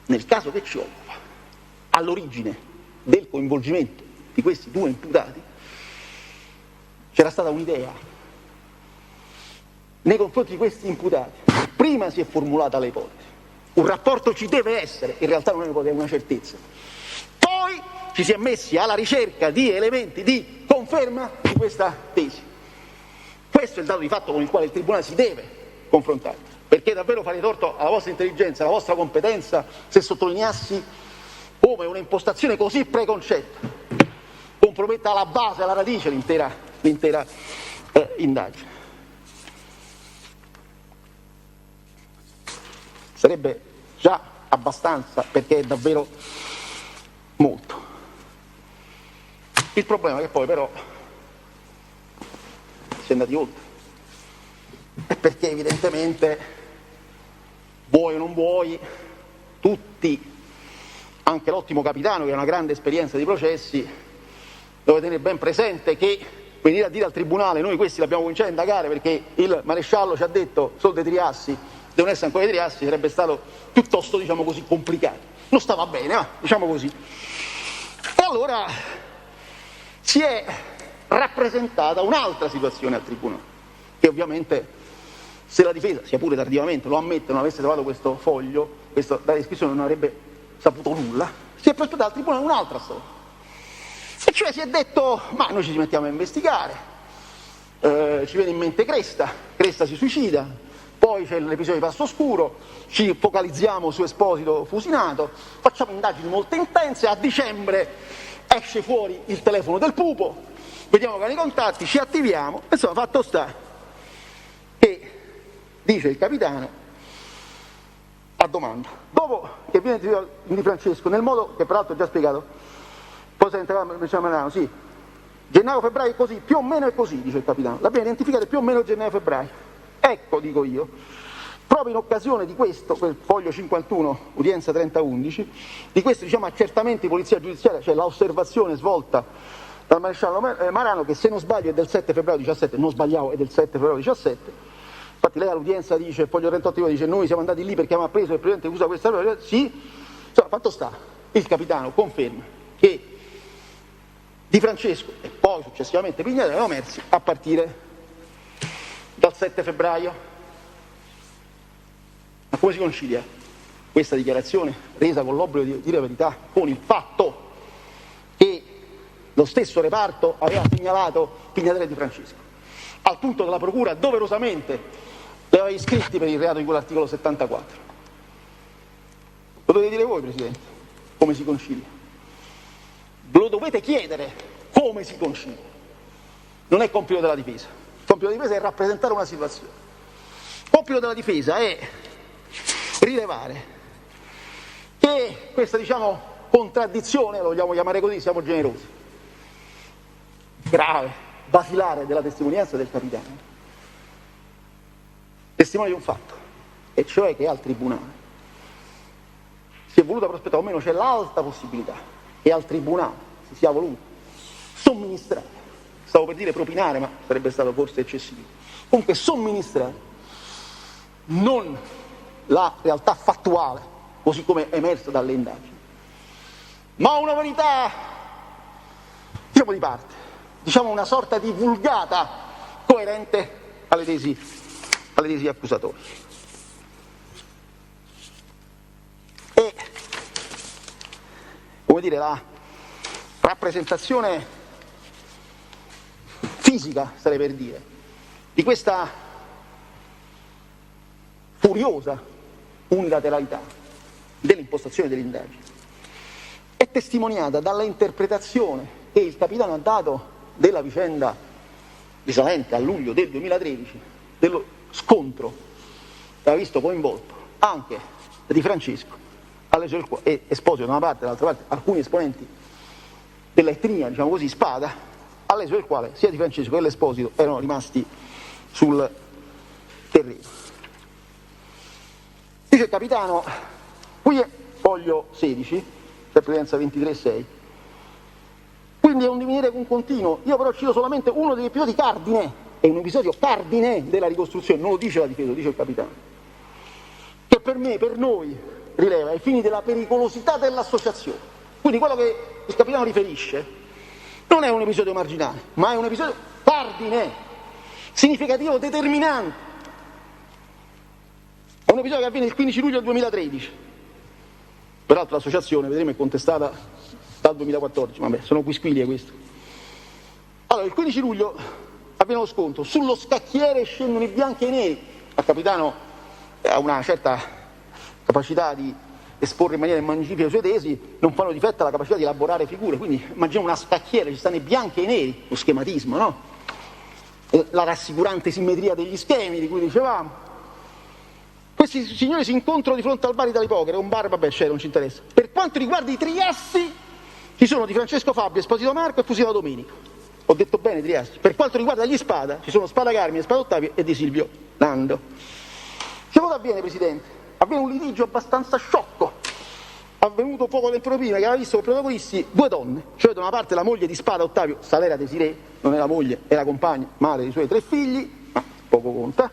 nel caso che ci occupa, all'origine del coinvolgimento di questi due imputati c'era stata un'idea nei confronti di questi imputati. Prima si è formulata l'ipotesi, un rapporto ci deve essere, in realtà non è un'ipotesi, è una certezza. Poi ci si è messi alla ricerca di elementi di conferma di questa tesi. Questo è il dato di fatto con il quale il Tribunale si deve confrontare, perché davvero fare torto alla vostra intelligenza, alla vostra competenza, se sottolineassi come una impostazione così preconcetta comprometta alla base, alla radice l'intera indagine. Sarebbe già abbastanza, perché è davvero molto. Il problema è che poi però si è andati oltre, è perché evidentemente, vuoi o non vuoi, tutti, anche l'ottimo capitano che ha una grande esperienza di processi, deve tenere ben presente che venire a dire al Tribunale noi questi l'abbiamo cominciato a indagare perché il maresciallo ci ha detto sono dei Triassi, devono essere ancora dei Triassi, sarebbe stato piuttosto, diciamo così, complicato. Non stava bene, diciamo così. E allora si è rappresentata un'altra situazione al Tribunale, che ovviamente, se la difesa, sia pure tardivamente, lo ammette, non avesse trovato questo foglio, questa descrizione, non avrebbe saputo nulla. Si è prospettata al Tribunale un'altra storia. E cioè si è detto, ma noi ci mettiamo a investigare, ci viene in mente Cresta si suicida, poi c'è l'episodio di Passo Oscuro, ci focalizziamo su Esposito fusinato, facciamo indagini molto intense, a dicembre esce fuori il telefono del pupo, vediamo che hanno i contatti, ci attiviamo, insomma fatto sta che, dice il capitano, a domanda, dopo che viene Di Francesco, nel modo che peraltro ho già spiegato, poi se entravamo nel Milano, sì, gennaio-febbraio è così, più o meno è così, dice il capitano, l'abbiamo identificato più o meno gennaio-febbraio. Ecco, dico io, proprio in occasione di questo, quel foglio 51, udienza 30-11, di questo, diciamo, accertamento di polizia giudiziaria, cioè l'osservazione svolta dal maresciallo Marano, che se non sbaglio è del 7 febbraio 17, non sbagliavo, è del 7 febbraio 17, infatti lei all'udienza dice, il foglio 38 dice, noi siamo andati lì perché avevamo appreso il Presidente usa questa, sì, insomma, fatto sta, il capitano conferma che Di Francesco e poi successivamente Pignatella erano emersi a partire dal 7 febbraio. Ma come si concilia questa dichiarazione resa con l'obbligo di dire la verità con il fatto che lo stesso reparto aveva segnalato Pignatella e Di Francesco, al punto che la procura doverosamente li aveva iscritti per il reato di quell'articolo 74? Lo dovete dire voi, Presidente, come si concilia? Lo dovete chiedere come si concilia. Non è compito della difesa. Il compito della difesa è rappresentare una situazione. Il compito della difesa è rilevare che questa, diciamo, contraddizione, lo vogliamo chiamare così, siamo generosi, grave, basilare della testimonianza del capitano, testimonia di un fatto, e cioè che al Tribunale si è voluta prospettare, o meno c'è l'alta possibilità che al Tribunale si sia voluto somministrare, stavo per dire propinare, ma sarebbe stato forse eccessivo, comunque somministrare non la realtà fattuale, così come emersa dalle indagini, ma una verità, diciamo, di parte, diciamo una sorta di vulgata coerente alle tesi accusatorie. E, come dire, la rappresentazione fisica, starei per dire, di questa furiosa unilateralità dell'impostazione dell'indagine è testimoniata dalla interpretazione che il capitano ha dato della vicenda risalente a luglio del 2013, dello scontro che aveva visto coinvolto anche Di Francesco e Esposito da una parte e dall'altra parte alcuni esponenti dell'etnia, diciamo così, Spada, all'esito del quale sia Di Francesco che l'Esposito erano rimasti sul terreno. Dice il capitano, qui è foglio 16, previdenza 23-6, quindi è un divenire con continuo, io però cito solamente uno degli episodi cardine, è un episodio cardine della ricostruzione, non lo dice la difesa, lo dice il capitano, che per me, per noi, rileva ai fini della pericolosità dell'associazione, Quindi quello che il capitano riferisce non è un episodio marginale, ma è un episodio cardine, significativo, determinante. È un episodio che avviene il 15 luglio 2013. Peraltro l'associazione, vedremo, è contestata dal 2014, vabbè, sono quisquilie questo. Allora, il 15 luglio avviene lo scontro, sullo scacchiere scendono i bianchi e i neri. Il capitano ha una certa capacità di esporre in maniera magnifica i suoi tesi, non fanno difetto alla capacità di elaborare figure, quindi immaginiamo una scacchiera, ci stanno i bianchi e i neri, lo schematismo, no? La rassicurante simmetria degli schemi di cui dicevamo. Questi signori si incontrano di fronte al bar Italy Poker, è un bar, vabbè, c'è, non ci interessa. Per quanto riguarda i triassi, ci sono Di Francesco Fabio, Esposito Marco e Fusilano Domenico. Ho detto bene triassi. Per quanto riguarda gli Spada, ci sono Spada Carmine, Spada Ottavio e Di Silvio Nando. Che cosa avviene, Presidente? Avviene un litigio abbastanza sciocco, avvenuto poco tempo prima, che aveva visto come protagonisti due donne, cioè da una parte la moglie di Spada Ottavio, Salera Desiré, non è la moglie, è la compagna, madre dei suoi 3 figli, ma poco conta,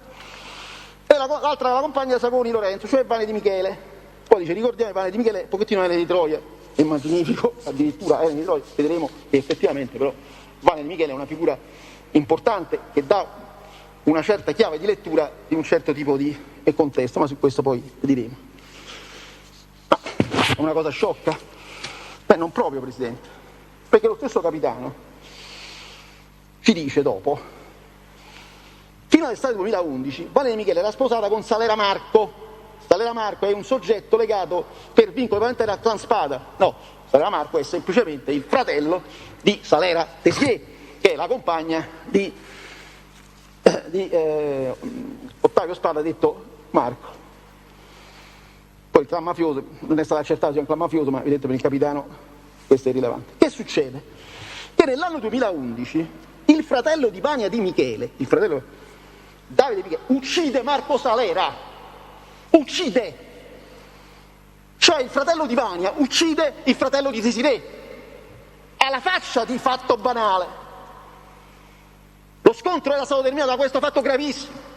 e l'altra la compagna Sagoni Lorenzo, cioè Vane di Michele. Poi dice, ricordiamo Vane di Michele, un pochettino Elena di Troia, è magnifico, addirittura Elena di Troia, vedremo che effettivamente però Vane di Michele è una figura importante che dà una certa chiave di lettura di un certo tipo di contesto, ma su questo poi diremo. Ma è una cosa sciocca? Beh, non proprio, Presidente, perché lo stesso capitano ci dice dopo, fino all'estate 2011 Vane di Michele era sposata con Salera Marco. Salera Marco è un soggetto legato per vincolo parentale al clan Spada. No, Salera Marco è semplicemente il fratello di Salera Desiré, che è la compagna di Ottavio Spada, detto Marco. Poi il clan mafioso, non è stato accertato sia un clan mafioso, ma vedete per il capitano questo è rilevante. Che succede? Che nell'anno 2011 il fratello di Vania di Michele, il fratello Davide Michele, uccide Marco Salera, uccide, cioè il fratello di Vania uccide il fratello di Desiré, alla faccia di fatto banale. Lo scontro era stato determinato da questo fatto gravissimo,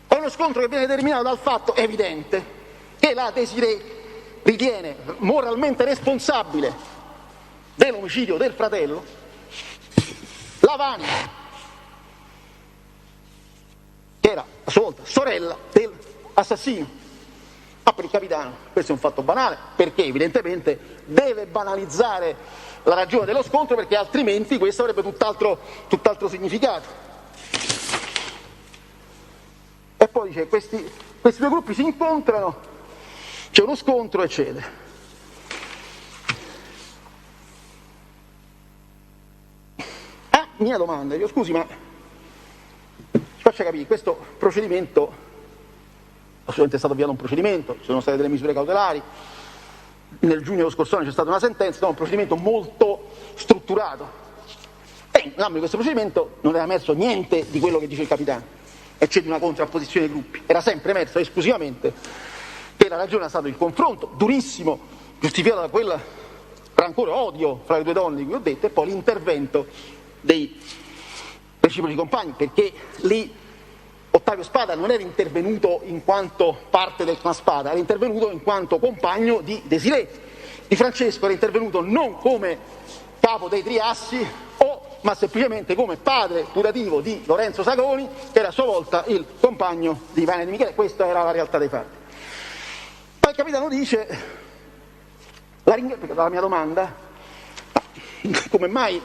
è uno scontro che viene determinato dal fatto evidente che la Desiré ritiene moralmente responsabile dell'omicidio del fratello la Vania, che era a sua volta sorella dell'assassino. Ma per il capitano questo è un fatto banale, perché evidentemente deve banalizzare la ragione dello scontro, perché altrimenti questo avrebbe tutt'altro significato. E poi dice, questi due gruppi si incontrano, c'è uno scontro, eccetera. Mia domanda, io scusi, ma ci faccia capire, questo procedimento, assolutamente è stato avviato un procedimento, ci sono state delle misure cautelari, nel giugno dello scorso anno c'è stata una sentenza, un procedimento molto strutturato. E nell'ambito di questo procedimento non era emerso niente di quello che dice il capitano, e c'è di una contrapposizione dei gruppi, era sempre emerso esclusivamente che la ragione è stato il confronto durissimo, giustificato da quel rancore odio fra le due donne di cui ho detto, e poi l'intervento dei reciproci compagni, perché lì Ottavio Spada non era intervenuto in quanto parte del clan Spada, era intervenuto in quanto compagno di Desiré. Di Francesco era intervenuto non come capo dei Triassi, ma semplicemente come padre putativo di Lorenzo Sagoni, che era a sua volta il compagno di Vane di Michele. Questa era la realtà dei fatti. Poi il capitano dice, la mia domanda, come mai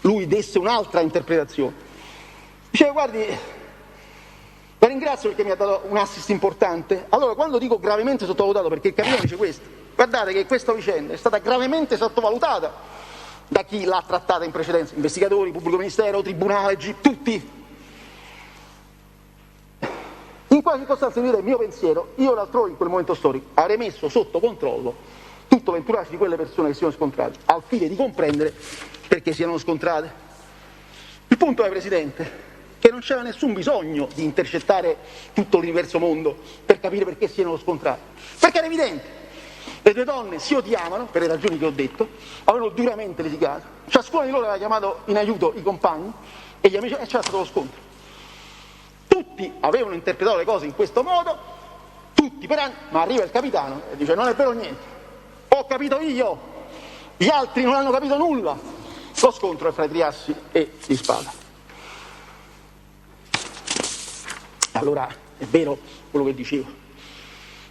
lui desse un'altra interpretazione? Dice, guardi, la ringrazio perché mi ha dato un assist importante. Allora, quando dico gravemente sottovalutato, perché il capitano dice questo, guardate che questa vicenda è stata gravemente sottovalutata da chi l'ha trattata in precedenza, investigatori, pubblico ministero, tribunale, tutti. In quale circostanza di il mio pensiero, io l'altrove in quel momento storico avrei messo sotto controllo tutto l'entourage di quelle persone che si sono scontrate, al fine di comprendere perché si erano scontrate. Il punto è, Presidente, che non c'era nessun bisogno di intercettare tutto l'universo mondo per capire perché si erano scontrate, perché era evidente. Le due donne si odiavano, per le ragioni che ho detto, avevano duramente litigato, ciascuna di loro aveva chiamato in aiuto i compagni e gli amici, e c'era stato lo scontro. Tutti avevano interpretato le cose in questo modo, tutti per anni, ma arriva il capitano e dice non è vero niente, ho capito io Gli altri non hanno capito nulla. Lo scontro è fra i Triassi e Di Spada. Allora è vero quello che dicevo.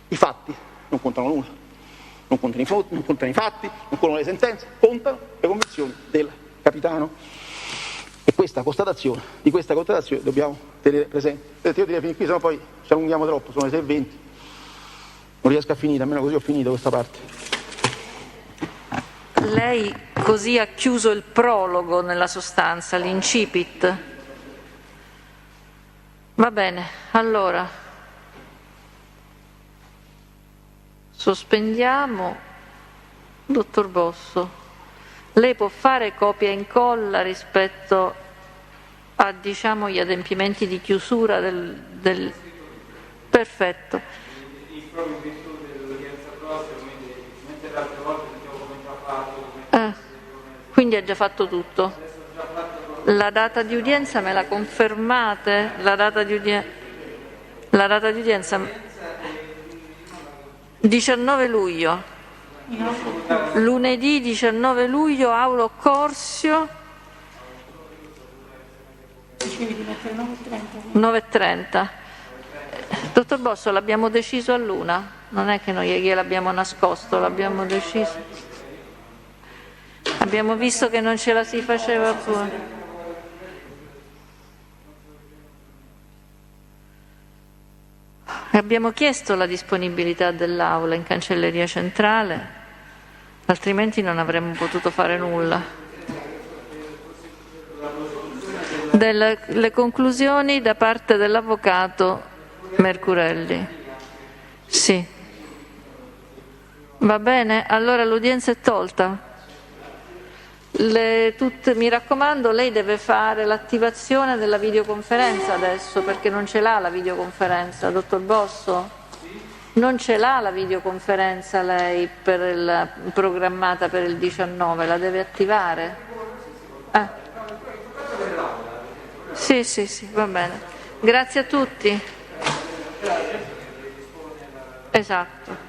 I fatti non contano nulla. Non contano i fatti, non contano le sentenze, contano le convinzioni del capitano. E di questa constatazione dobbiamo tenere presente. Io direi fin qui, sennò poi ci allunghiamo troppo, sono le 6:20. Non riesco a finire, almeno così ho finito questa parte. Lei così ha chiuso il prologo nella sostanza, l'incipit. Va bene, allora sospendiamo. Dottor Bosso, lei può fare copia e incolla rispetto a, diciamo, gli adempimenti di chiusura del... Perfetto. Proprio in virtù dell'udienza prossima, quindi mentre le altre volte sentiamo come già fatto. Quindi ha già fatto tutto. La data di udienza me la confermate? La data di udienza 19 luglio. Lunedì 19 luglio, Aulo Corsio. 9:30. Dottor Bosso, l'abbiamo deciso all'1? Non è che noi gliel'abbiamo nascosto, l'abbiamo deciso. Abbiamo visto che non ce la si faceva pure. Abbiamo chiesto la disponibilità dell'Aula in cancelleria centrale, altrimenti non avremmo potuto fare nulla. Le conclusioni da parte dell'avvocato Mercurelli. Sì. Va bene? Allora l'udienza è tolta. Mi raccomando, lei deve fare l'attivazione della videoconferenza adesso, perché non ce l'ha la videoconferenza, dottor Bosso? Non ce l'ha la videoconferenza lei programmata per il 19, la deve attivare. Sì, va bene. Grazie a tutti. Esatto.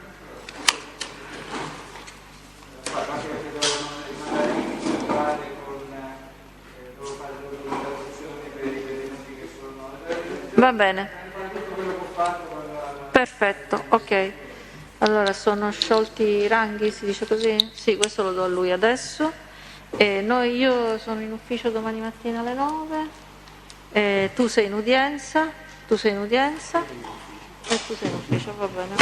Va bene. Perfetto, ok. Allora sono sciolti i ranghi, si dice così? Sì, questo lo do a lui adesso. Io sono in ufficio domani mattina alle 9. Tu sei in udienza e tu sei in ufficio, va bene.